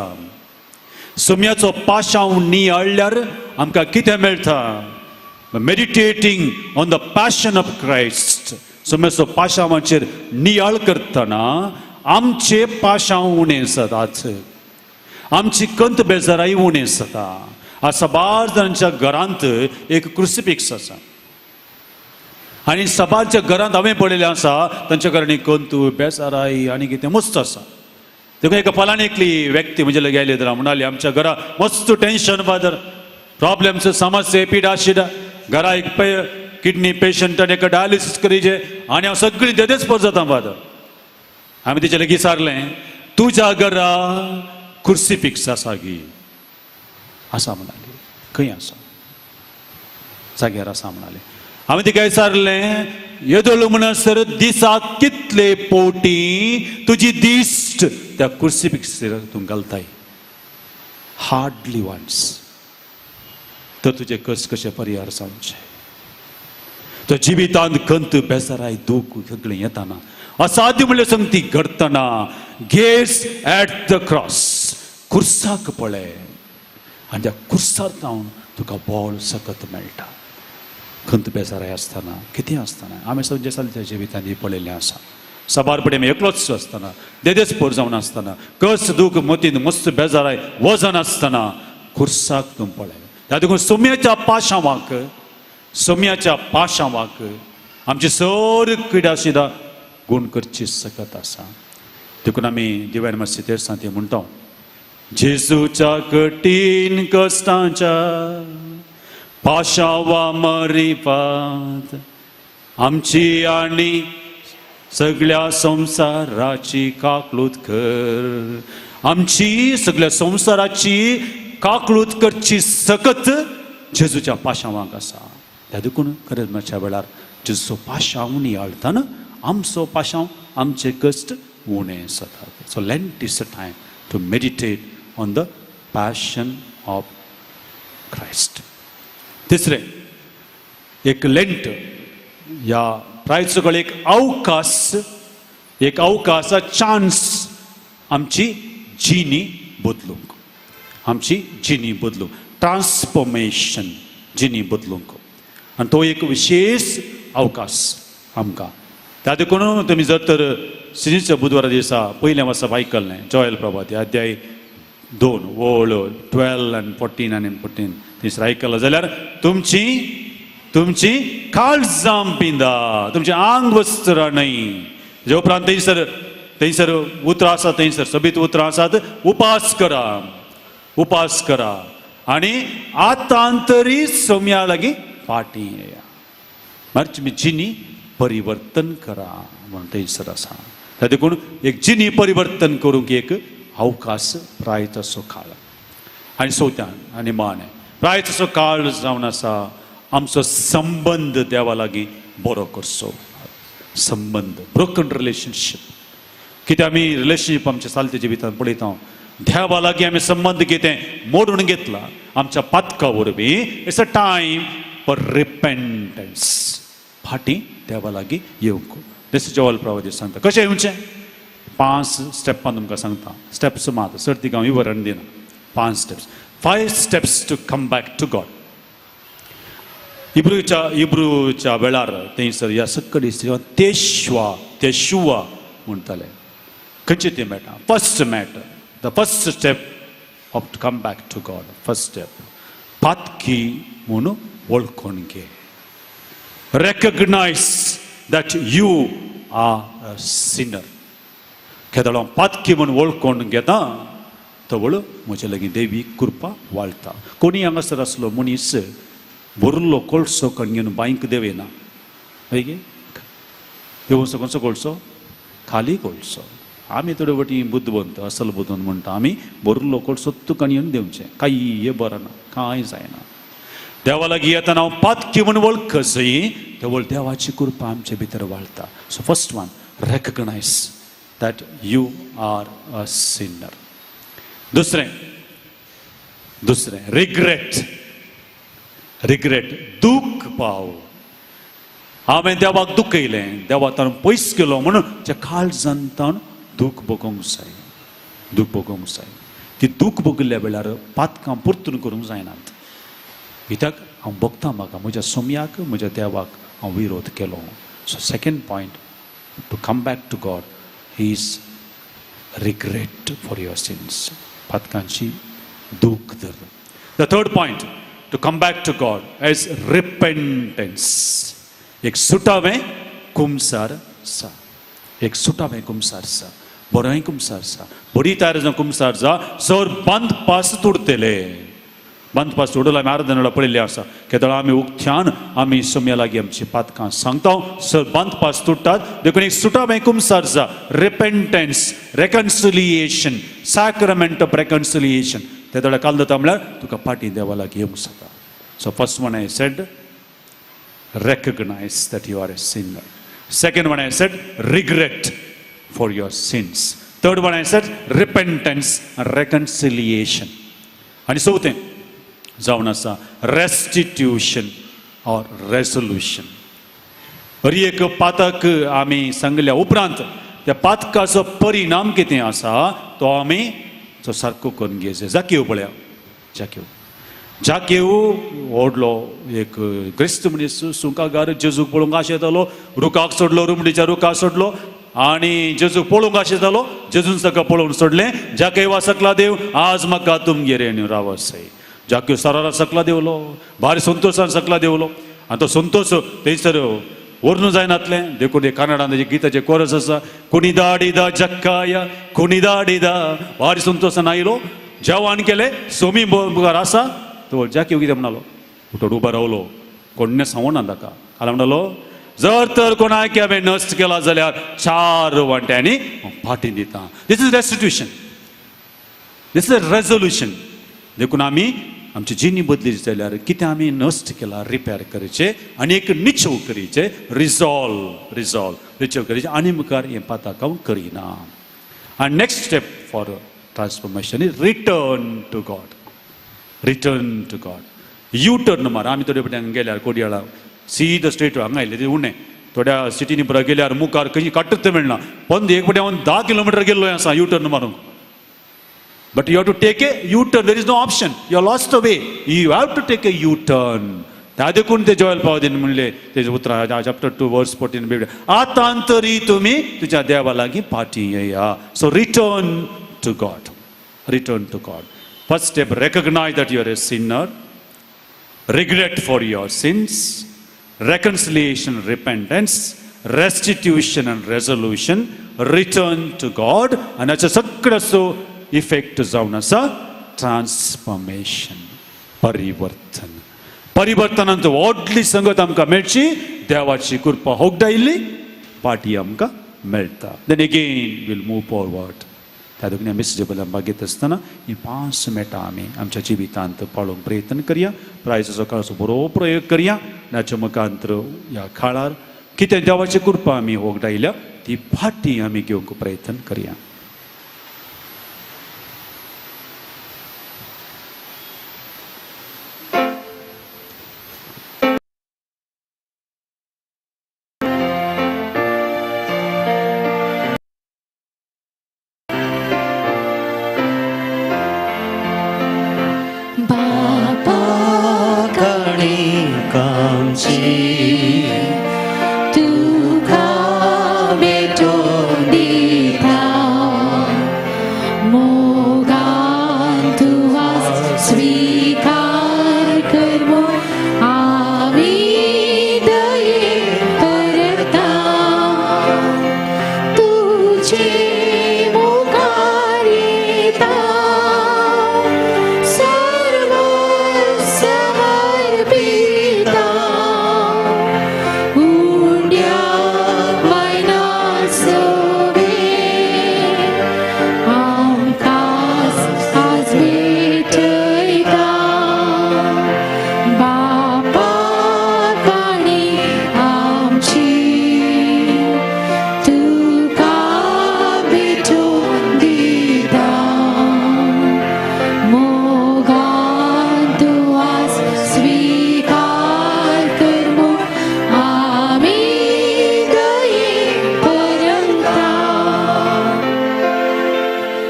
S3: सोम्याचो पाशांव नियाळ्यार आमकां कितें मेळटा meditating on the passion of Christ सोम्याचो पाशांवाचेर नियाळ करतना आमचे पाशांव उणें जातात आमची कंत बेजाराई उणें जाता आज सबार जाणांच्या घरांत एक क्रुसिफिक्स आसा आनी सबारच्या घरांत हांवें पळयलें आसा तांच्या घरांनी कंत बेजाराई आनी कितें मस्त आसा देखून एका फलाणी एकली व्यक्ती म्हणजे गेले तर म्हणाली आमच्या घरा मस्त टेन्शन फादर प्रॉब्लेम्स समस्या एपिडाशिडा घरा एक किडनी पेशंट आनी एका डायलिसीस करीचे आनी हांव सगळी देदेच पड जाता फादर हांवें तिचे लागीं विचारलें तुज्या घरा क्रुसिफिक्स आसा गी आसा म्हणाली खंय आसा जाग्यार आसा म्हणाले हांवें तिका विचारलें येदोळ म्हणसर दिसाक कितले पोटी तुजी दिश्ट त्या क्रुसिफिक्सचेर तूं घालताय हार्डली वन्स तर तुजे कस कशें परिहार जावचे तो जिवितांत कंत बेजाराय दूख सगळें येताना असाध्य म्हणल्यार संगती घडतना गेज ऍट द क्रॉस कुर्साक पळय आनी त्या कुर्सार जावन तुका बॉल सकत मेळटा खंत बेजाराय आसतना कितें आसतना आमी सगळे त्या जिवितांनी पळयल्लें आसा सबारपणे आमी एकलोच आसतना देदेच पोर जावन आसतना कस दूख मतीन मस्त बेजाराय वजन आसतना कुर्साक तूं पळय त्या देखून सोम्याच्या पाशांवाक आमची सर किडा शिदा गुण करची सकत आसा देखून आमी दिव्यान मस्जिदेर सांती म्हणटा जेजूच्या कठीण कश्टांच्या पाशांवा मरिपात आमची आनी सगळ्या संसाराची काकलूत कर आमची सगळ्या संसाराची काकलूत करची सकत जेजूच्या पाशांवाक आसा त्या देखून खरेंच मातशा वेळार जेजूचो पाशांव नियाळतना आमचो पाशांव आमचे कश्ट उणें जातात so Lent is a time to meditate on the passion of Christ तिसरें एक लेंट ह्या प्रायचो एक अवकाश चान्स आमची जिणी बदलूंक ट्रान्सफॉर्मेशन जिणी बदलूंक आनी तो एक विशेष अवकाश आमकां त्या देखून तुमी जर तर सिजीच्या बुधवारा दिसा पयल्या वर्सा आयकल्लें जॉयल प्रभाती अध्याय 2 वोळ 12 आनी 14 आनी 14 थंयसर आयकलां जाल्यार तुमची काळजां पिंदा तुमचें आंग वस्त्र न्हय जे उपरांत थंयसर उतरां आसात थंयसर सोबीत उतरां आसात उपास करा आनी आतां तरी सोम्या लागीं फाटीं येया म्हळ्यार तुमी जिणी परिवर्तन करा म्हणून थंयसर आसा. त्या देखून एक जिणी परिवर्तन करूंक एक अवकाश प्रायताचो काळ. आनी चवथ्यान आनी माने प्रायताचो काळ जावन आसा आमचो संबंद देवा लागीं बरो करचो. संबंध ब्रोकन रिलेशनशीप. कितें आमी रिलेशनशीप आमच्या चलते जिवितांत पळयता देवा लागीं आमी संबंध कितें मोडून घेतला आमच्या पातका वरवीं. It's a time for repentance. फाटीं देवा लागीं येवंक. दिस जॉल प्रवादी सांगता कशें येवचें. 5 स्टेपां तुमकां सांगता. स्टेप्स मात सर्तीक हांव विवरण दिना. 5 steps to come back to God. इब्रूच्या वेळार थंयसर ह्या सकयल तेशुवा म्हणटाले. खंयचे ते मेळटा. फर्स्ट मेळटा the first step of to come back to God. First step पातकी म्हणून वळखून घे. Recognise that you are a sinner. केदळ हांव पातकी म्हणून वळखून घेता तवळ म्हजे लागीं देवी कृपा वाळटा. कोणी हांगासर आसलो मनीस भरलो कोळसो कणगेन बांयक देवेना. गे देवसो खंयचो कोळसो. खाली कोळसो. आमी थोडे वटी बुद्धवंत असल बुद्धवंत म्हणटा आमी भरलो कोळसो तू कणगेन देवचें. कांय बरं ना. कांय जायना. देवा लागीं येतना हांव पातकी म्हणून वळखसय तेवळ देवाची कृपा आमचे भितर वाळटा. So first one recognise that you are a sinner. दुसरें रिग्रेट दूख पाव. हांवें देवाक दुखयलें. देवा ताणें पयस केलो म्हणून जे काळजांत ताणें दूख भोगूंक जाय. ती दूख भोगिल्ल्या वेळार पातकां परतून करूंक जायनात. कित्याक हांव भोगता म्हाका म्हज्या सोम्याक म्हज्या देवाक हांव विरोध केलो. So second point to come back to God is regret for your sins. पातकांची दूख धर. The third point to come back to God is repentance. एक सुटावें कुमसार सा. एक सुटावें कुमसार सा. बरोय कुमसार सा. बरी तयार जावन कुमसार जा. सर बंद पास तुडतले. बंद पास तुडला आमी अर्द वेळा पळयल्लें आसा. केदळ आमी उक्त्यान आमी सोम्या लागीं आमची पातकां सांगता सर बंद पास तुडटात. देखून एक सुटावें कुमसार जा. रिपेंटन्स रेकन्सिलिएशन सॅक्रमेंट ऑफ रेकन्सिलिएशन. ते थोडे काल जाता म्हळ्यार तुका फाटीं देवा लागीं येवंक जाता. So first one I said recognize that you are a sinner. Second one I said regret for your sins. Third one I said repentance and reconciliation. And चौथें जावन आसा restitution or resolution. बरी एक पातक आमी सांगल्या उपरांत त्या पातकाचो परिणाम कितें आसा तो आमी तो सारको करून घेवचो. जाकेव पळया. जाकेव व्हडलो एक क्रिस्त मनीस सुकागार जेजूक पळोवंक आशेतालो. रुखाक सोडलो. रुमडीच्या रुखाक सोडलो आनी जेजूक पळोवंक आशेतालो. जेजून सका पळोवन सोडलें. जाकेवा सकला देव आज म्हाका तुमगेर रावसय. जाकेव सरारा सकला देवलो. भारी संतोशान सकला देवलो. आनी तो संतोश थंयसर वर्णू जायनातलें. देखून एक कन्नडान गिताचें कोरस आसा. कुणिदाडिदा जक्काय कुणिदाडिदा. भारी संतोशान आयलो. जेवण केलें. सोमी मुखार आसा. तो जाकेव कितें म्हणलो उठून उबो रावलो. कोणें सांगूना ताका. काल म्हणलो जर तर कोणाक हांवें नश्ट केला जाल्यार 4 वांट्यांनी फाटीं दिता. This is restitution. This is resolution. देखून आमी आमची जिणी बदली जाल्यार कितें आमी नश्ट केला रिपेर करचें आनी एक निचव करीचे. रिजॉल्व निचव करचें आनी मुखार हें पातक हांव करिना. आनी next step for transformation is return to God. U turn मार. आमी थोड्या फावटी गेल्यार कोडयाळा सीद स्ट्रेट हांगा आयले ते उणें. थोड्या सिटीनी बरो गेल्यार मुखार खंय काडटच मेळना. पण एक फावटी हांव 10 किलोमीटर गेल्लो आसा यू टर्न मारूंक. But you have to take a U turn. There is no option. You are lost the way. You have to take a U turn. त्या देखून ते जोएल पावदीन म्हणले तेजे उतरां चॅप्टर 2 वर्स 14 आतां तरी तुमी तुज्या देवा लागीं फाटीं येया. So return to God. First step, recognize that you are a sinner. Regret for your sins. Reconciliation, repentance. Restitution and resolution. Return to God. And that's a sakraso effect जावन आसा ट्रान्सफॉर्मेशन. परिवर्तनांत व्हडली संगत आमकां मेळची. देवाची कृपा होगडायिल्ली पाटी आमकां मेळटा. Then again we'll move forward. त्या दोगूय आमी सजबला मागीत आसतना ही 5 मिनटां आमी आमच्या जिवितांत पाळोवंक प्रयत्न करया. प्रायचो सकाळचो बरो प्रयोग करया. नाच्या मुखांतर ह्या काळार कितें देवाची कृपा आमी होगडायल्या ती फाटी आमी घेवंक प्रयत्न करया.
S2: तुका भेटून दिता मोगान तुवा स्वीकार कर आमी दये करता तुझे मुखार येता सर्व समर्पिता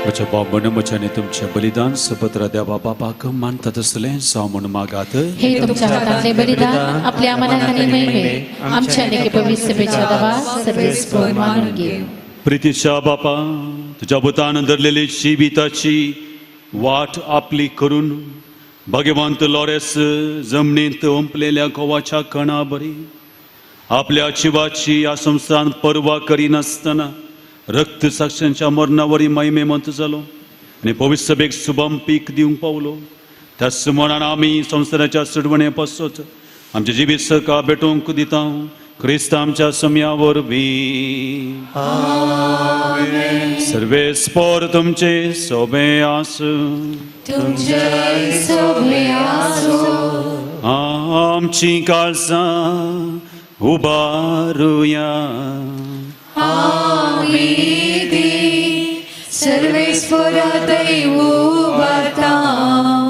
S3: म्हज्या बाबन म्हज्याने तुमचे बलिदान सपत्र देवा बापाक मानतात असलें जावं म्हूण मागात.
S2: हे तुमच्या हातातले बलिदान आपल्या मनाखाली मेळवे आमच्या लेकी पवित्रतेच्या दवा सर्वेस्पर मानून घे.
S3: प्रितीच्या बापा तुझ्या भुतान धरलेली जिविताची वाट आपली करून भगवंत लॉरेस जमनींत ओंपलेल्या कोवाच्या कणा बरी आपल्या जिवाची ह्या संवसारान पर्वा करिनासतना रक्त साक्षांच्या मरणावरी महिमेमंत जालो आनी पवित्र सभेक शुभम पीक दिवंक पावलो. त्याच मनान आमी संवसाराच्या चडवणे पासत आमचे जिवीत सका भेटोवंक दिता. क्रिस्त आमच्या सम्या वरवीं सर्वेस्पर तुमचे सोबे आस आमची काळजां उबारुया.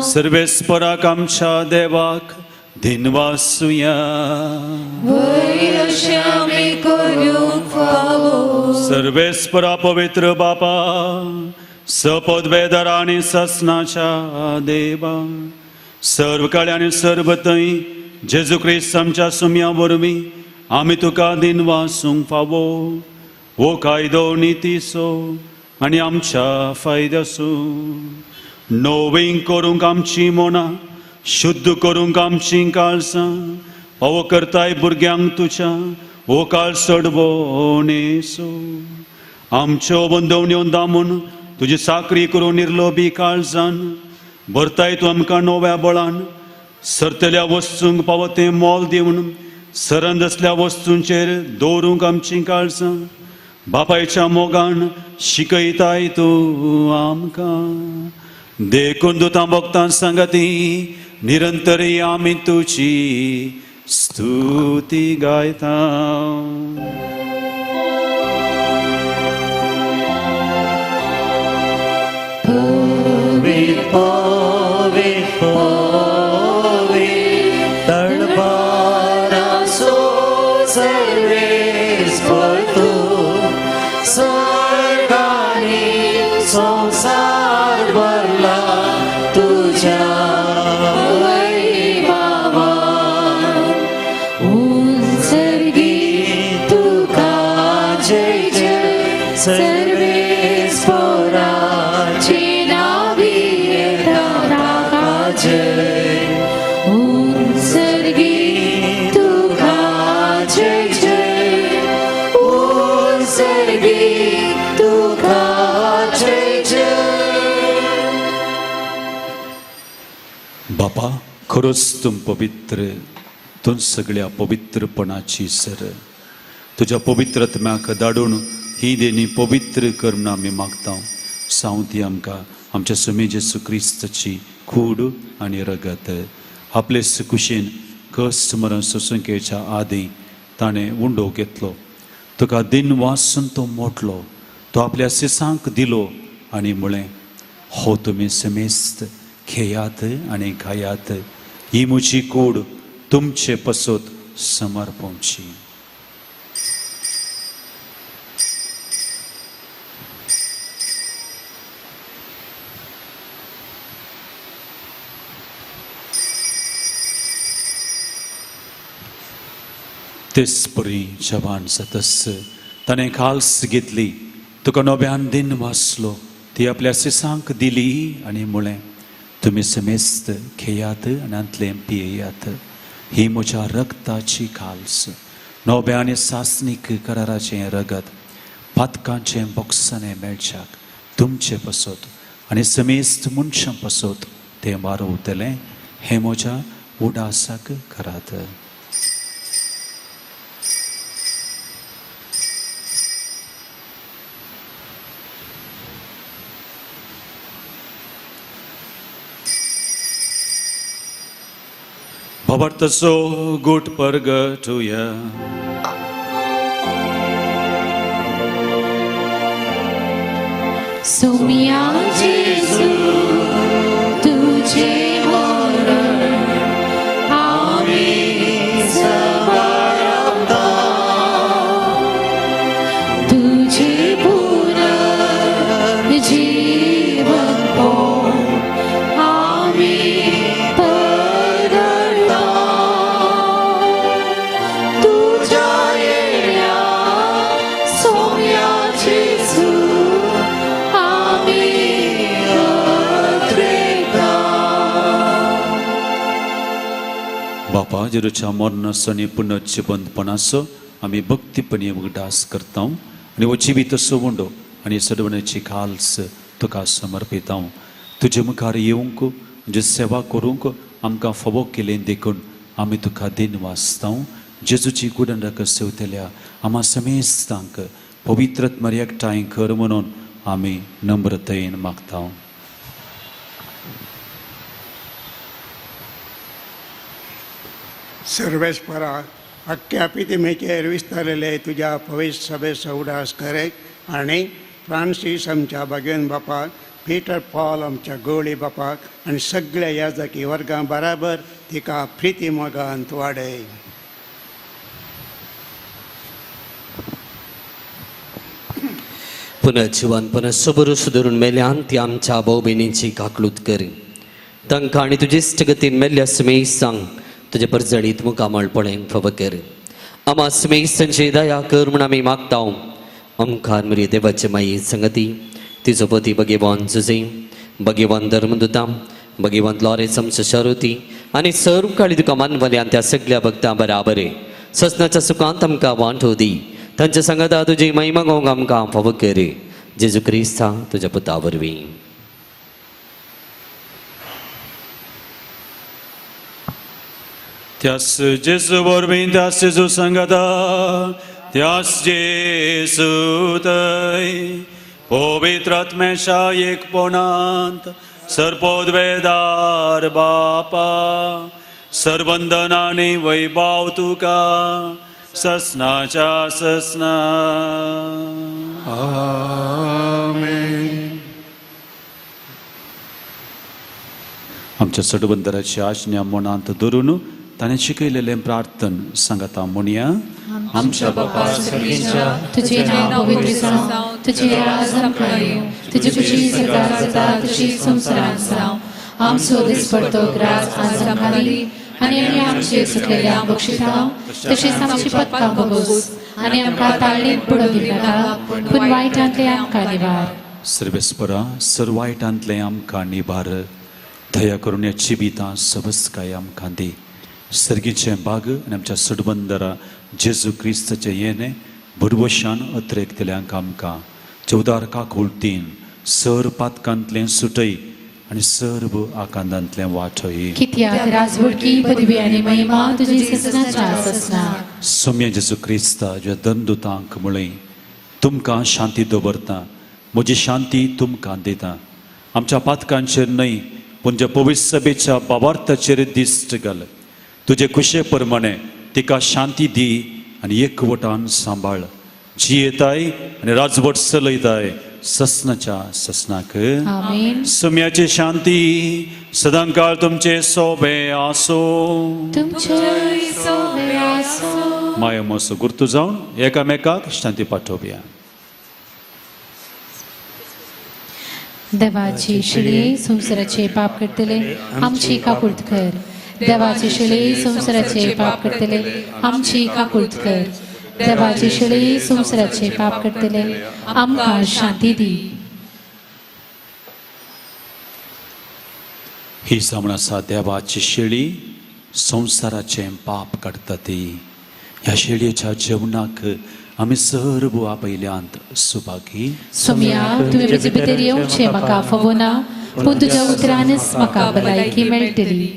S3: सर्वेस्पराक आमच्या देवाक दिनवासुया. सर्वेस्परा पवित्र बापा सपदवेदर आनी ससनाच्या देवा सर्व काळे आनी सर्व थंय जेजू क्रिस्त आमच्या सुम्या वरवीं आमी तुका दिनवासूंक फावो. वो कायदो नितीसो आनी आमच्या फायद्यासो नवीन करूंक आमची मोना शुद्ध करूंक आमची काळजां फावो करताय भुरग्यांक तुज्या वो काळ चडवणेसो. आमच्यो बंदवण्यो दामून तुजी साकरी करून निर्लोभी काळजान भरताय तूं आमकां नव्या बळान सरतल्या वस्तूंक फावो तें मोल दिवन सरंद असल्या वस्तूंचेर दवरूंक आमची काळजां बापायच्या मोगान शिकयताय तूं आमकां. देखून दुतां भक्तां सांगती निरंतरी आमी तुजी स्तुती गायता.
S2: संसार भरला तुझ्या वैभवा उंचरगी तुका जय जय सर्वेस्पराची नावी ताका जय. उंचरगी तुका जय जय उंचरगी तुका
S3: बापा खरोच तुम पवित्र तूं सगळ्या पवित्रपणाची सर तुझ्या पवित्रत्म्याक धाडून ही देणी पवित्र कर म्हूण आमी मागता सांव ती आमकां आमच्या समी जेसू क्रिस्ताची कूड आनी रगत आपले कुशीन कश्ट मरण सुसंख्येच्या आदी ताणें उंडो घेतलो तुका दिन वासून तो मोटलो तो आपल्या सिसांक दिलो आनी म्हळें हो तुमी समेस्त खेयात आनी खायात ही म्हजी कूड तुमचे पसोत समर्पणची तेच परी जवान जातस ताणें खाल्स घेतली तुका नव्यान दिन वाचलो ती आपल्या सिसांक दिली आनी म्हळें तुमी समेस्त खेयात आनी अंतलें पियेयात ही म्हज्या रगताची खाल्स नव्या आनी सासनीक कराराचें रगत पातकांचें बॉक्सांनी मेळच्याक तुमचे पसोत आनी समेस्त मनशां पसोत तें वारवतलें हें म्हज्या उडासाक करात Babartaso gut purgatoria.
S2: सोमिया जेसू तुझे मोर आम्ही समर्पता तुझे पूर्ण जीवन को आम्ही पदरता तुझ्या येण्या सोमिया जेसू
S3: बापा जेरूच्या मरणासो पुनर्जीवनपणाचो आमी भक्तीपणी उगडास करता आनी हो जिवीत सोवंडो आनी सडवण्याची खाल्स तुका समर्पिता तुजे मुखार येवंक तुजी सेवा करूंक आमकां फोबो केलें देखून आमी तुका दिन वाचता जेजूची कुडंडक सेवतल्या आम्हा समेस्तांक पवित्रत्म एकठांय कर म्हणून आमी नम्रतेन मागता
S7: सर्वेस्परा अख्ख्या पितिमेचेर विस्तारले तुझ्या पवित्र सभेचो उडास करक आनी फ्रांसीस आमच्या भगवन बापाक पीटर पॉल आमच्या गवळी बापाक आनी सगळ्या याजकी वर्गां बराबर तिका प्रिती मोगांत वाडय
S1: पुनर्जीवन पुनः सुदरून मेल्यान ती आमच्या भाऊ बहिणींची काकलूत कर तांकां आनी तुजे इश्टगतीन मेल्ल्या समेत सांग तुजे परजणीत मुखामळपणें फाव कर आम्हा समेत संजय दया कर म्हूण आमी मागता ओमकार मरी देवाचे माई संगती तिजो पती भगवान जुजे भगवान धर्मदुता भगवान लॉरेन्स आमच्या शारुती आनी सर्व काळी तुका मानवल्यान त्या सगळ्या भक्तां बराबर ससनाच्या सुखांत आमकां वांटो दी तांच्या सांगाता तुजी महिमा गावंक आमकां फाव कर जेजू क्रिस्ता तुज्या पुता वरवीं
S3: त्यास जेसू वरवीं त्यास जेजू सांगाता त्यास जेसू थंय पवित्र आत्म्याच्या एकपणांत सर्पोद्वेदार बापा सर्वंदनांनी वैभव तुका ससनाच्या ससना
S5: आमेन.
S3: आमच्या सडबंदराची आज्ञा मनांत धरून ताणें शिकयलेलें प्रार्थन सांगता म्हणया
S2: आमच्या बापा सगळींच्या तुझे नाव पवित्र जावं तुझे राज आमकां येवं तुजी खुशी सदां जाता तशी संवसारांत जावं आमचो दिसपडतो ग्रास आज आमकां दी आनी आमी आमचे सुटलेल्या बक्षिसां तशेंच आमची पत्कां भोगूस आनी आमकां ताळणेंत पडूंक दिनाका पूण वायटांतले आमकां निवार
S3: सर्वेस्परा सर्वायटांतलें आमकां निबार दया करून ह्या जिवितां सबस्काय आमकां दी सर्गीचें बाग आनी आमच्या सडबंदरा जेजू क्रिस्ताचें येणें भरवशान अत्रेक दिल्यांक आमकां चवदार काकुळटीन सर पातकांतलें सुटय आणि सर्व आकांतांतले वाटय.
S2: कित्याक राजवडकी पदवी आनी महिमा तुजी ससनाच्या ससना.
S3: सोम्या जेजू क्रिस्ता ज्या दंदुतांक मुळे तुमकां शांती दवरता, म्हजी शांती तुमकां दिता. आमच्या पातकांचेर न्हय पूण ज्या पवित्र सभेच्या भावार्थाचेर दिश्ट घाल. तुजे कुशे प्रमाणे तिका शांती दी आनी एकवटान सांबाळ. जी येताय आनी राजवट चलयताय ससनाच्या ससनाक.
S2: आमेन.
S3: सोम्याची शांती सदांकाळ तुमचे सोबे आसो.
S2: तुमचे सोबे आसो.
S3: माया मोसो गुर्तू जावन एकामेकाक शांती पाठोवया.
S2: देवाची शिळे संवसाराचे पाप करतले आमची काकुळत कर. देवाची शिळे संवसाराचे पाप करतले आमची काकुळत कर. देवाची शिळे संवसाराचे पाप करतले आमकां शांती दी.
S3: ही जावन आसा देवाची शेळी संवसाराचे पाप काडटा ती. ह्या शेळयेच्या जेवणाक आमी सर्व आपयल्यांत सुभागी.
S2: सोम्या तुवें म्हजे भितर येवचें म्हाका फावो ना पूण तुज्या उतरानच म्हाका भलायकी मेळटली.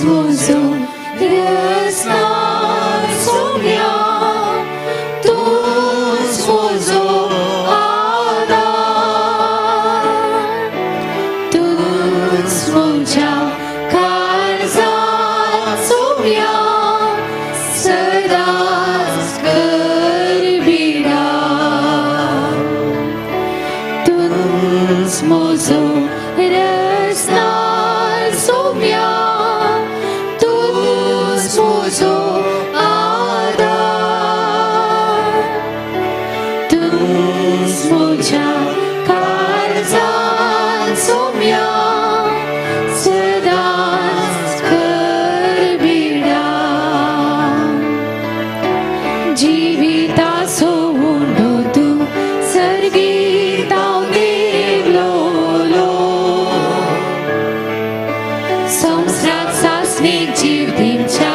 S2: Mozo Resnar Somia Tus Mozo Ada Tus Moja Karzan Somia Sadas Karbida Tus Mozo Resnar Somia Mozo Ada Tus Moja Karzan Somia Sadas Karbida Jivita Sohundo Tu Sargita Devlolo Samsrat Sasnik Jiv Dimcha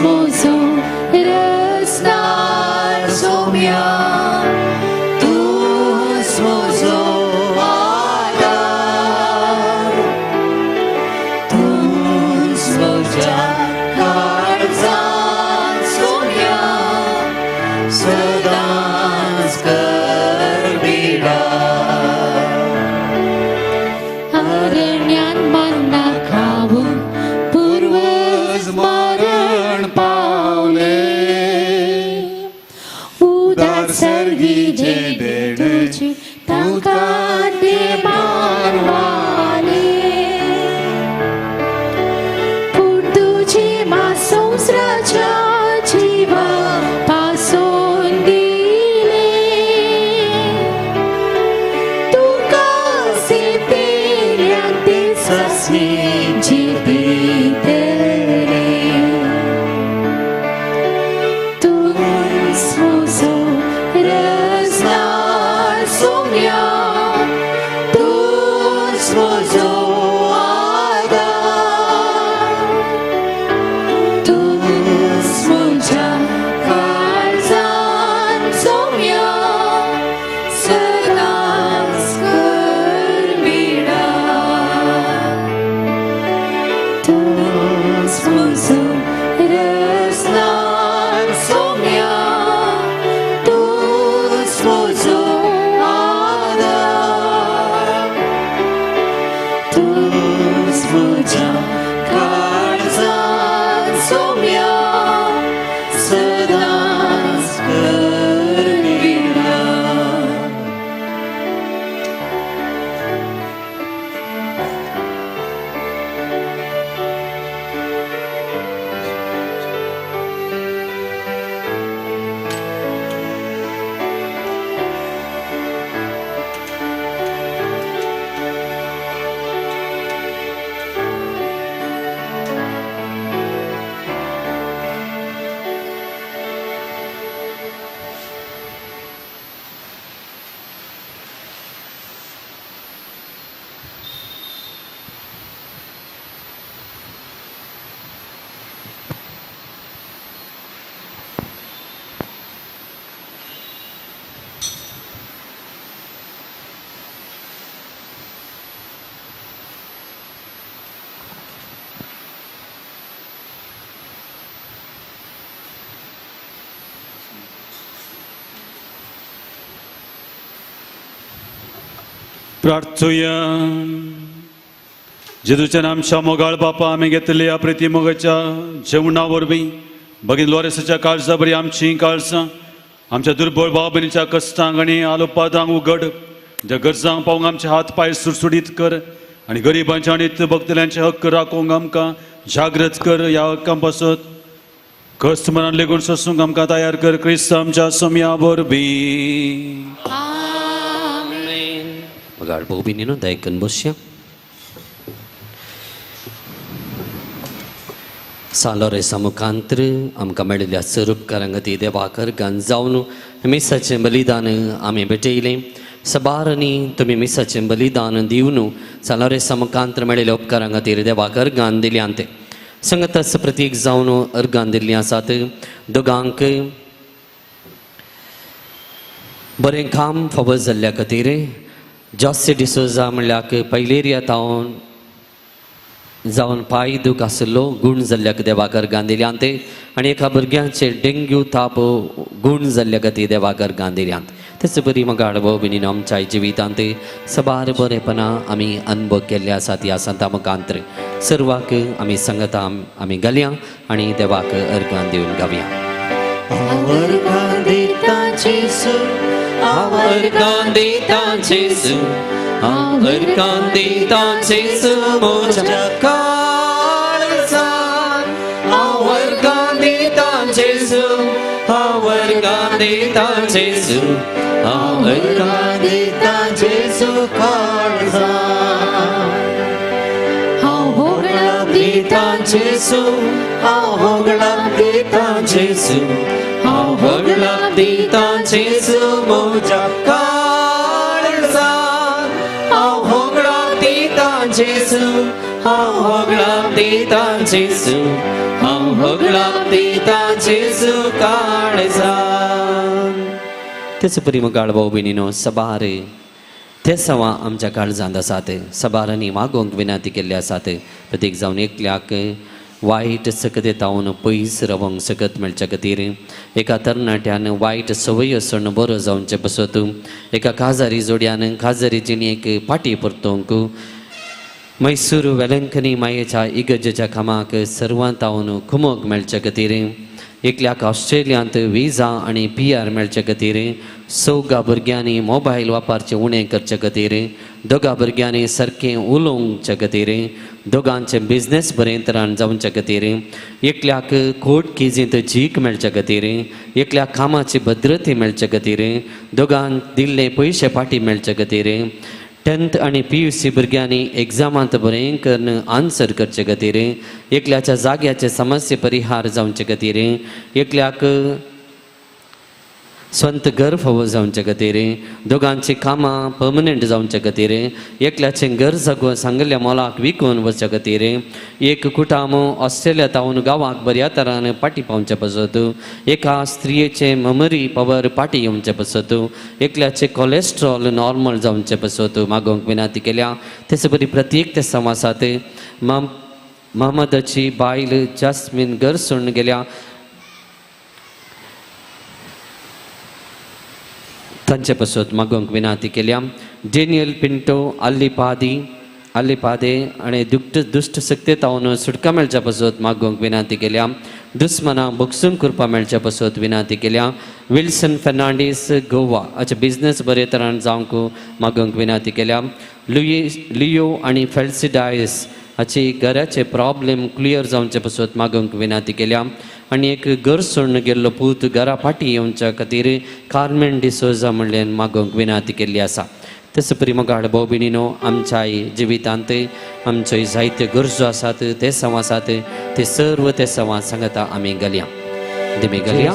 S2: Mozo Resnar Somia Tus Mozo Ada Tus Moja Karzan Somia Sadas Karbida Arnyan Manna Kavun Purvas Maran Paule Udar Sargi Jededuchi Tankate Marvale Purduchi Masonsracha Jiva Pason Dile Tuka Sipiliante Sasni Jibitere Tus Mozo Resnar
S3: प्रार्थूया. जेजूच्या आमच्या मोगाळ बापा आम्ही घेतले या प्रिती मोगाच्या जेवणा वरवीं भगीन लॉरेसाच्या काळजा बरी आमची काळजां आमच्या दुर्बळ भाव भयणीच्या कश्टांक आनी आलोपादांक उगड. ज्या गरजांक पावूंक आमचे हात पाय सुटसुटीत कर आनी गरिबांचे आनी भक्तल्यांचे हक्क राखूंक आमकां जागृत कर. ह्या हक्कां पासत कस्त मनान लेगून सोसूंक आमकां तयार कर. क्रिस्त आमच्या सोम्या वरवीं.
S1: वगाड भाऊ भयणीनो दयकन बसया. सालोरेसा मुखांतर आमकां मेळिल्ल्या स्वरूपकारांक ती देवाकर गान जावन मिसाचें बलिदान आमी भेटयलें. सबारनी तुमी मिसाचें बलिदान दिवन सालोरेसा मुखांतर मेळिल्ल्या उपकारां खातीर देवाकर गान दिल्यांत. संगतस प्रतीक जावन अर्गान दिल्लीं आसात. दोगांक बरें काम फावो जाल्ल्या खातीर जॉसी डिसोजा म्हणल्याक पयलेरिया तावन जावन पांय दूख आशिल्लो गूण जाल्ल्याक देवाकर गान दिल्यांत. आनी एका भुरग्याचे डेंग्यू ताप गूण जाल्ल्या खातीर देवाकर गान दिल्यांत. तेच बरी म्हाका भाव भयणीन आमच्या जिवितांत सबार बरेपणा आमी अनुभव केल्ले आसात. ह्या संता मुखांतर सर्वाक आमी संगता आमी घालया आनी देवाक अर्गान दिवन गावया.
S6: अर्गान दिता जेसू,
S1: अर्गान दिता जेसू, अर्गान दिता जेसू मोच्या काळजांत. अर्गान दिता जेसू, अर्गान दिता जेसू, अर्गान
S6: दिता जेसू काळजांत.
S1: होगळाक दिता जेसू, होगळाक दिता जेसू, होगळाक दिता जेसू मोच्या काळजांत. होगळाक दिता जेसू, होगळाक दिता जेसू, होगळाक दिता जेसू काळजांत. तेच परी मुखार भाऊ भयणीनो सबार ते सवा आमच्या काळजांत आसात. सबारांनी मागोवंक विनंती केल्ली आसात. प्रत्येक जावन एकल्याक वायट सकते तावन पयस रावंक सकत मेळच्या खातीर, एका तरणाट्यान वायट संवय सोडून बरो जावचे पसत, एका काजारी जोड्यान काजारी जिणेक पाटी परतोवंक, मैसूर वेलंकनी मायेच्या इगर्जेच्या कामाक सर्वांत तावन कुमोग मेळच्या खातीर, एकल्याक ऑस्ट्रेलियांत विजा आनी PR मेळचे खातीर, 4 भुरग्यांनी मोबायल वापरचें उणें करचे खातीर, 2 भुरग्यांनी सारकें उलोवंकचे खातीर, 2गांचें बिझनेस बरें तरान जावचे खातीर, एकल्याक कोर्ट केजींत जीक मेळचे खातीर, एकल्याक कामाची भद्रती मेळचे खातीर, 2गांक दिल्ले पयशे फाटी मेळचे खातीर, 10th आनी PUC भुरग्यांनी एग्जामांत बरें करून आन्सर करचे खातीर, एकल्याच्या जाग्याचे समस्ये परिहार जावचे खातीर, एकल्याक स्वंत घर फावो जावचे खातीर, 2गांची कामां पर्मनंट जावचे खातीर, एकल्याचें घर जगो सांगल्या मोलाक विकून वचचे खातीर, एक कुटाम ऑस्ट्रेलिया तावन गांवाक बऱ्या तरान पाटी पावचे पसत, एका स्त्रियेचे मेमरी पावर पाटी येवचे पसत, एकल्याचे कोलेस्ट्रॉल नॉर्मल जावचे पसत मागोवंक विनंती केल्या. तेच बरी प्रत्येक ते समासात महम्मदाची बायल जास्मीन घर सोडून गेल्या तांचे पसत मागोवंक विनंती केल्या. डेनियल पिंटो आल्लीपादे आनी दुश्ट सक्ते तावन सुटका मेळच्या पसत मागोवंक विनंती केल्या. दुस्मनां बोक्सूंक करपा मेळच्या पसत विनंती केल्या. विल्सन फेर्नांडीस गोवा हाचे बिझनेस बरे तरान जावंक मागोवंक विनंती केल्या. लियो आनी फेल्सिडायस हाची घराचे प्रॉब्लेम क्लियर जावचे पसत मागोवंक विनंती केल्या. आनी एक घर सोडून गेल्लो पूत घरा फाटी येवच्या खातीर कार्मेन डिसोजा म्हणल्यान मागोवंक विनंती केल्ली आसा. तस परी मोगाड भाव भयणीनो आमच्या जिवितांत आमच्यो जायत्यो गरजो आसात, ते संवासात ते सर्व ते संवाद सांगता आमी घालया. दिमी घालया.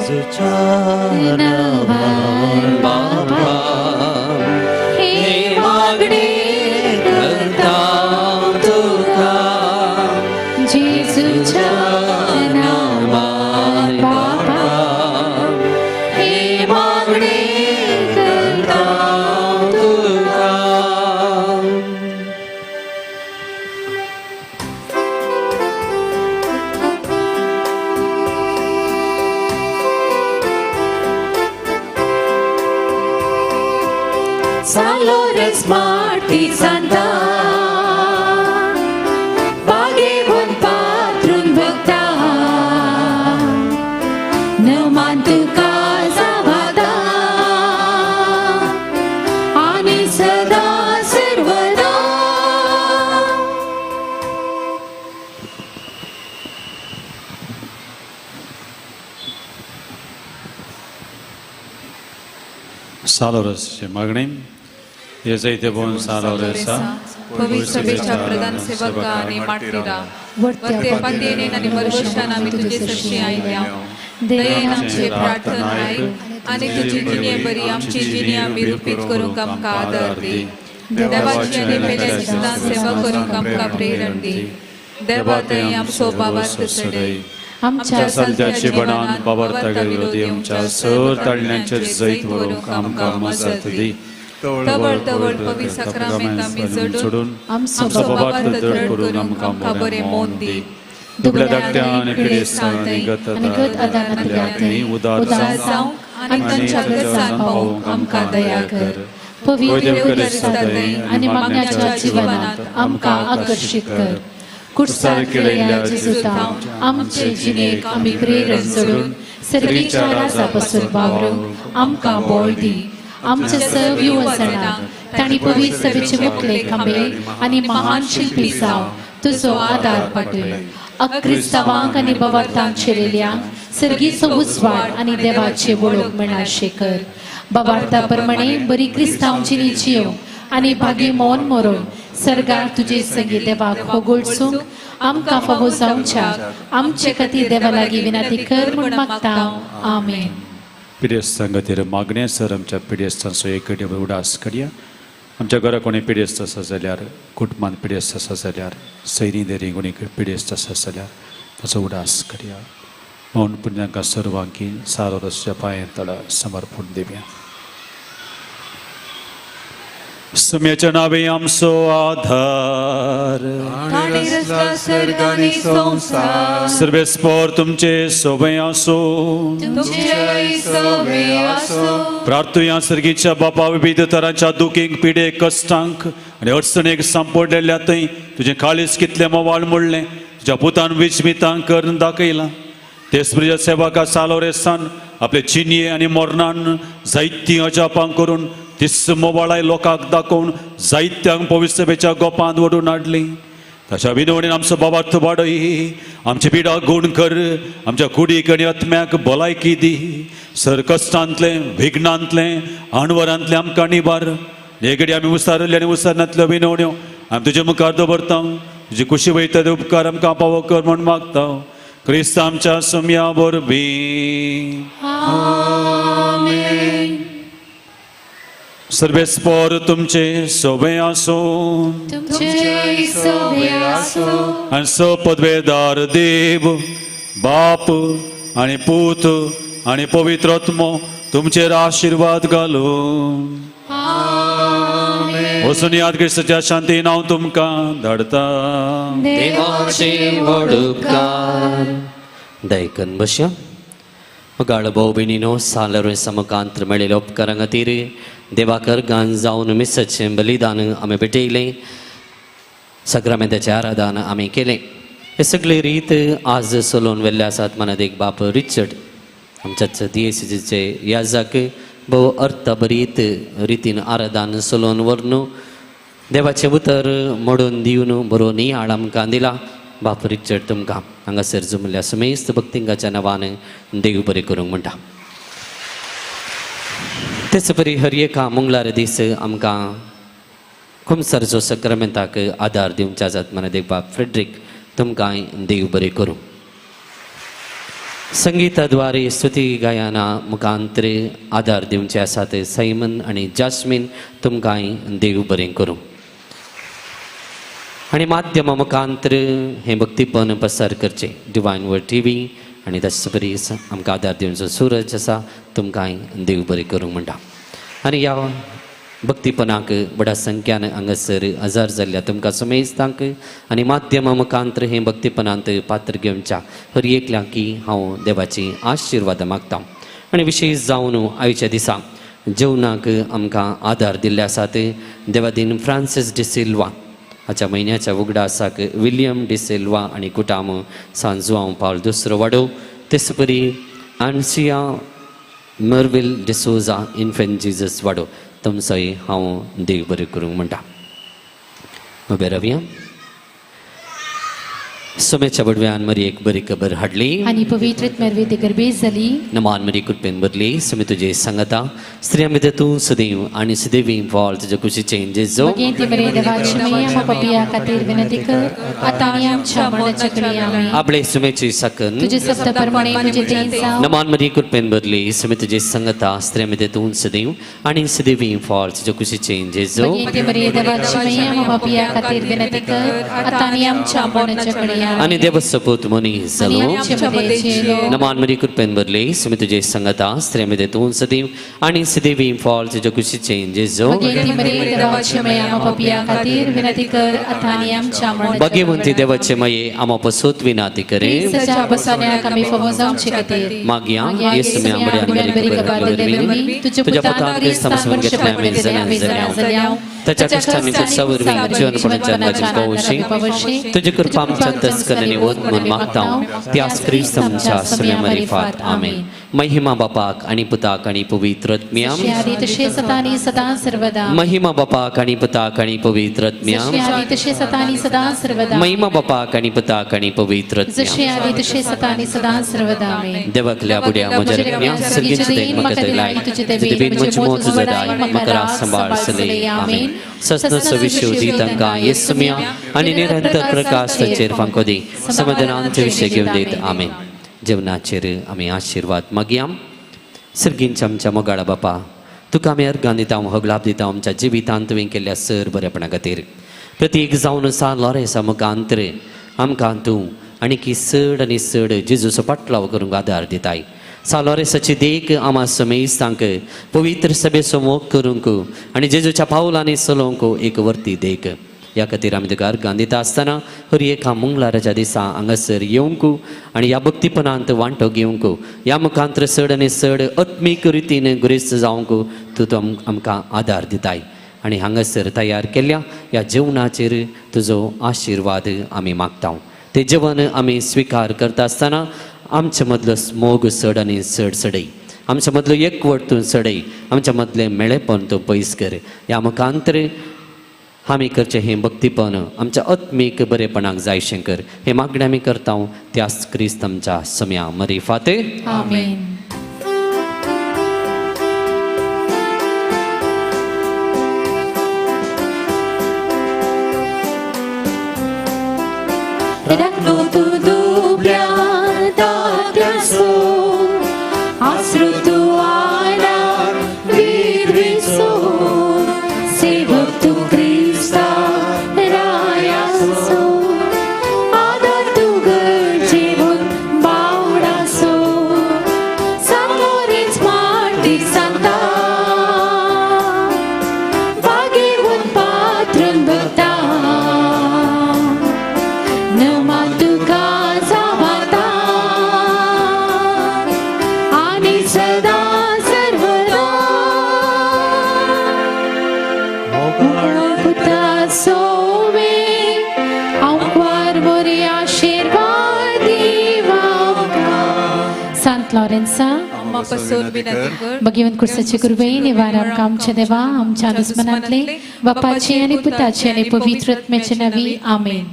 S2: हे मागणे करता तुका जेजूच्या नामान बाबा. हे मागणे करता तुका. सालोरेस माटी सांता बागेवन पात्रून बघता न मानतू का जावादा आणि सदा सर्वदा
S3: सालोरसची मागणी येजा इथे बोन सालोरेसा
S8: पवित्र सभेच्या प्रधान सेवका आणि माटलेला वरते पातेने आणि वर्षान आम्ही तुझे सृष्टी आयल्या दयेन आमचे प्रार्थना ऐक आणि तुझी जिने बरी आमची जिने आम्ही रूपीत करूंक आमकां आदार दी देवाची आनी पेले दिसता सेवा करूंक आमकां प्रेरण दी देवा दय आमचो बाबार्थ सडय
S2: आमच्या
S3: सल्त्याचे बनान बाबरता विरोधी आमच्या सर ताळण्यांचे जैत वरूंक आमकां मजत दी
S8: तवळ तवळ पवित्र साक्रामेंत आम्ही जडून आमचो बाबार्थ दृढ करून आमकां बरें मोन दी
S3: दुबळ्या धाकट्या आणि पिडेस्तांनी गत आदानांतल्यानी उदार
S8: जावं आणि तांच्या गरजांक पावूंक आमकां दया कर
S2: पवित्र सदय आणि मागण्याच्या जीवनात आमकां आकर्षित कर कुटसार केलेल्या जेजुता आमचे जिणेक आमी प्रेरण सोडून सर्गीच्या राजापासून वावरूंक आमकां बोळ दी आमच्या सर्व युवसणांक तांणी पवित्र सभेचे मुखले खांबे आनी महान शिल्पी जाव तुजो आदार पाटय अक्रिस्तावांक आनी बाबार्थांक शिरिल्ल्यांक सर्गीचो उजवाड आनी देवाचे वळख मेळाशे कर बाबार्था प्रमाणे बरी क्रिस्तांव जिणी जियो आनी भागी मौन मरोन सर्गार तुजे संगी देवाक होगोळसूंक आमकां फावो जावच्याक आमचे खातीर देवा लागीं विनंती कर म्हूण मागता आमेन.
S3: पिडेस्तां खातीर मागणे सर आमच्या पिडेस्तांचो एक उडास करया आमच्या घरा कोणी पिडेस्त आसा जाल्यार कुटुंबान पिडेस्त आसा जाल्यार सैरी देरी कोणी पिडेस्त आसा जाल्यार ताचो उडास करया म्हणून पुण्यांका सर्वांकी सालोरसच्या पांयां तळा समर्पण दिवया. सम्याच्या नावे आमचो आधार
S8: ताणे रचला सर्ग आनी संसार
S3: सर्वेस्पर तुमचे सोबे आसो
S8: तुमचे सवे आसो
S3: प्रार्थुया सर्गीच्या बापा विविध तरांच्या दुखीक पिडेक कश्टांक आनी अडचणेक सांपडलेल्या थंय तुजें काळीज कितलें मोवाळ मोडलें तुज्या पुतान विचमितांक करून दाखयलां तेच तुज्या सेवका सालोरेसान आपले चिनये आनी मोरणान जायतीं अजापां करून तिस मोवाळाय लोकांक दाखोवन जायत्यांक पवित्र सभेच्या गोपांत ओडून हाडली तशा विनवणेन आमचो बाबार्थ वाडय आमची पिडा गूण कर आमच्या कुडीक आनी आत्म्याक भलायकी दी सर कश्टांतले विघ्नांतले आणवरांतले आमकां निबार हे घडी आमी उसारले आनी उसारनांतल्यो विनवण्यो आमी तुजे मुखार दवरता तुजी खुशी वयता ते उपकार आमकां पावो कर म्हूण मागता क्रिस्त आमच्या सम्या वरवीं
S2: आमेन.
S3: सर्वेस्पर तुमचे सोबे आसो
S2: तुमचे सवे आसो
S3: आनी सपदवेदार देव बाप आनी पूत आनी पवित्र आत्मो तुमचेर आशिर्वाद घालो वचून याद क्रिस्ताच्या शांतीन हांव तुमकां धाडता.
S1: देवाचे व्हड उपकार दयकन बसया. गाळ भाऊ भयणीनो सालर समकांत मेळिल्ल्या उपकारां खातीर देवाकर गान जावन मिसाचें बलिदान आमी पेटयलें सक्रामेंताचें आराधन आमी केलें हे सगळे रीत आज चलोवन वेल्ले आसात मनादेक बाप रिचर्ड आमच्याच दियेसीचे याजाक भोव अर्थभरीत रितीन आराधन चलोवन व्हरून देवाचें उतर मोडून दिवन बरो नियाळ आमकां दिला. बाप रिचर्ड तुमकां हांगासर जमल्या समेस्त भक्तिंगाच्या नांवान देव बरें करूंक म्हणटा. तेच परी हर एका मंगळार दीस आमकां खुमसरचो सक्रामेंताक आदार दिवच्या जात मनादेक बाप फ्रेडरीक तुमकां देव बरें करूं. संगीताद्वारे स्तुती गायना मुखांतर आदार दिवचे आसात सैमन आनी जास्मीन तुमकां देव बरें करूं. आनी माध्यमा मुखांतर हें भक्तीपण प्रसार करचें डिवायन वर्ड TV आनी तशें परी आमकां आदार दिवचो सूरज आसा तुमकां देव बरें करूंक म्हणटा. आनी ह्या भक्तीपणाक बड्या संख्यान हांगासर हजार जाल्ल्या तुमकां समेस्तांक आनी माध्यमा मुखांतर हें भक्तीपणांत पात्र घेवच्या हर एकल्यांक हांव देवाची आशिर्वाद मागतां. आनी विशेश जावन आयच्या दिसा जेवणाक आमकां आदार दिल्ले आसात. देवादीन फ्रांसीस डिसिल्वा हाच्या म्हयन्याच्या उगडासाक विलियम डिसिल्वा आनी कुटाम सांजुआंव पावल दुसरो वाडो. तेच परी आन्सिया मर्विल डिसोजा इन्फेंट जिजस वाडो. तुमचोय हांव देव बरें करूंक म्हणटा. उबे रावया. सोम्याच्या बडव्यान मरी एक बरी खबर हाडली
S2: आणि पवित्र मेरवे ते गर्भेस जाली.
S1: नमान मरी कृपेन भरली. सुमी तुजे सांगता स्त्रिया मध्ये तूं सदैव आणि सदैवी फॉल तुझ्या कुशीचे जेजो
S2: मगे ते बरे देवाची मैया पपिया खातीर विनंती कर आता आनी आमच्या मरणाच्या घडी आमेन.
S1: आपले सुमेची सकन
S2: तुझे शब्द प्रमाणे तुझे देण जावं.
S1: नमान मरी कृपेन भरली. सुमी तुजे सांगता स्त्रिया मध्ये तूं सदैव आणि सदैवी फॉल तुझ्या कुशीचे जेजो
S2: मगे ते बरे देवाची मैया पपिया खातीर विनंती कर आता आनी आमच्या मरणाच्या घडी
S1: आणि देवसपूत मनीस जालो. नमान मरी कृपेन भरली. सुमी तुजे सांगता स्त्रिया मध्ये तूं सदैव आणि सदैवी फॉल तुझ्या कुशीचे जेजो भगवंती देवाचे मये आमा पसोत विनाती करे. मागया येसु मी आंबड्यान बरी खबर दरवी तुझ्या पुतान ख्रिस्ता समन घेतल्या आम्ही जल्या त्याच्या कष्टांनी पुस्तवर जीवनपणाच्या माझ्या पवशी तुझी कृपा आमच्या तस्करणी वत मन मागता त्यास ख्रिस्त आमच्या सगळ्या मरिफात आमेन. महिमा बापाक आणि पुताक आणि पवित्र आत्म्याम महिमा बापाक आणि पुताक आणि पवित्र आत्म्याम महिमा बापाक आणि पुताक आणि पवित्र देवाकल्या बुड्या म्हज्या रक्म्या सगळींची देण म्हाका दिलाय तुजी बीन म्हजी मोत जडाय म्हाका सांबाळ सले आमेन. सस्न सविशोधी तांकां येसुम्या आणि निरंतर प्रकाश ताचेर फांको दी समाधानांचे विशय घेवन दीत आमेन. जेवणाचेर आमी आशिर्वाद मागया. सर्गींच्या आमच्या मोगाळा बापा तुका आमी अर्गां दिता हगलाब दिता आमच्या जिवितांत तुवें केल्ल्या सर बरेपणा खातीर. प्रत्येक जावन सालोरेसा मुखांतर आमकां तूं आनी की चड आनी चड जेजूचो पाटलाव करूंक आदार दिताय. सालोरेसाची देख आमा समेज तांक पवित्र सभेचो मोग करूंक आनी जेजूच्या पावलांनी चलोवंक एक वर्ती देख. ह्या खातीर आमी तुका अर्गां दिता आसतना हर एका मंगळाराच्या दिसा हांगासर येवंक आनी ह्या भक्तीपणांत वांटो घेवंक ह्या मुखांतर चड आनी चड आत्मीक रितीन गुरेस्त जावंक तूं आमकां आदार दिताय. आनी हांगासर तयार केल्ल्या ह्या जेवणाचेर तुजो आशिर्वाद आमी मागता. ते जेवण आमी स्विकार करता आसतना आमच्या मदलो मोग चड आनी चड सडय. आमच्या मदलो एकवट तूं सडय. आमच्या मदलें मेळेपण तूं पयस कर. ह्या मुखांतर आमी करचें हें भक्तीपण आमच्या आत्मीक बरेपणाक जायशें कर. हें मागणें आमी करता त्याच क्रिस्त आमच्या सम्या मरिफात
S2: आमेन.
S9: Ragno tu dubia tatriaso asru tu ana vidviso sevak tu Krista rayaso ada tu gerjivun baudaso samorins mati santa bagivun patron bhakta
S2: Lorenza भगवंत कुर्साची कृपे निवार आमकां आमच्या देवा आमच्या दुस्मनांतले बापाचे आनी पुताचे आनी पवित्र आत्म्याचे नावी आमेन.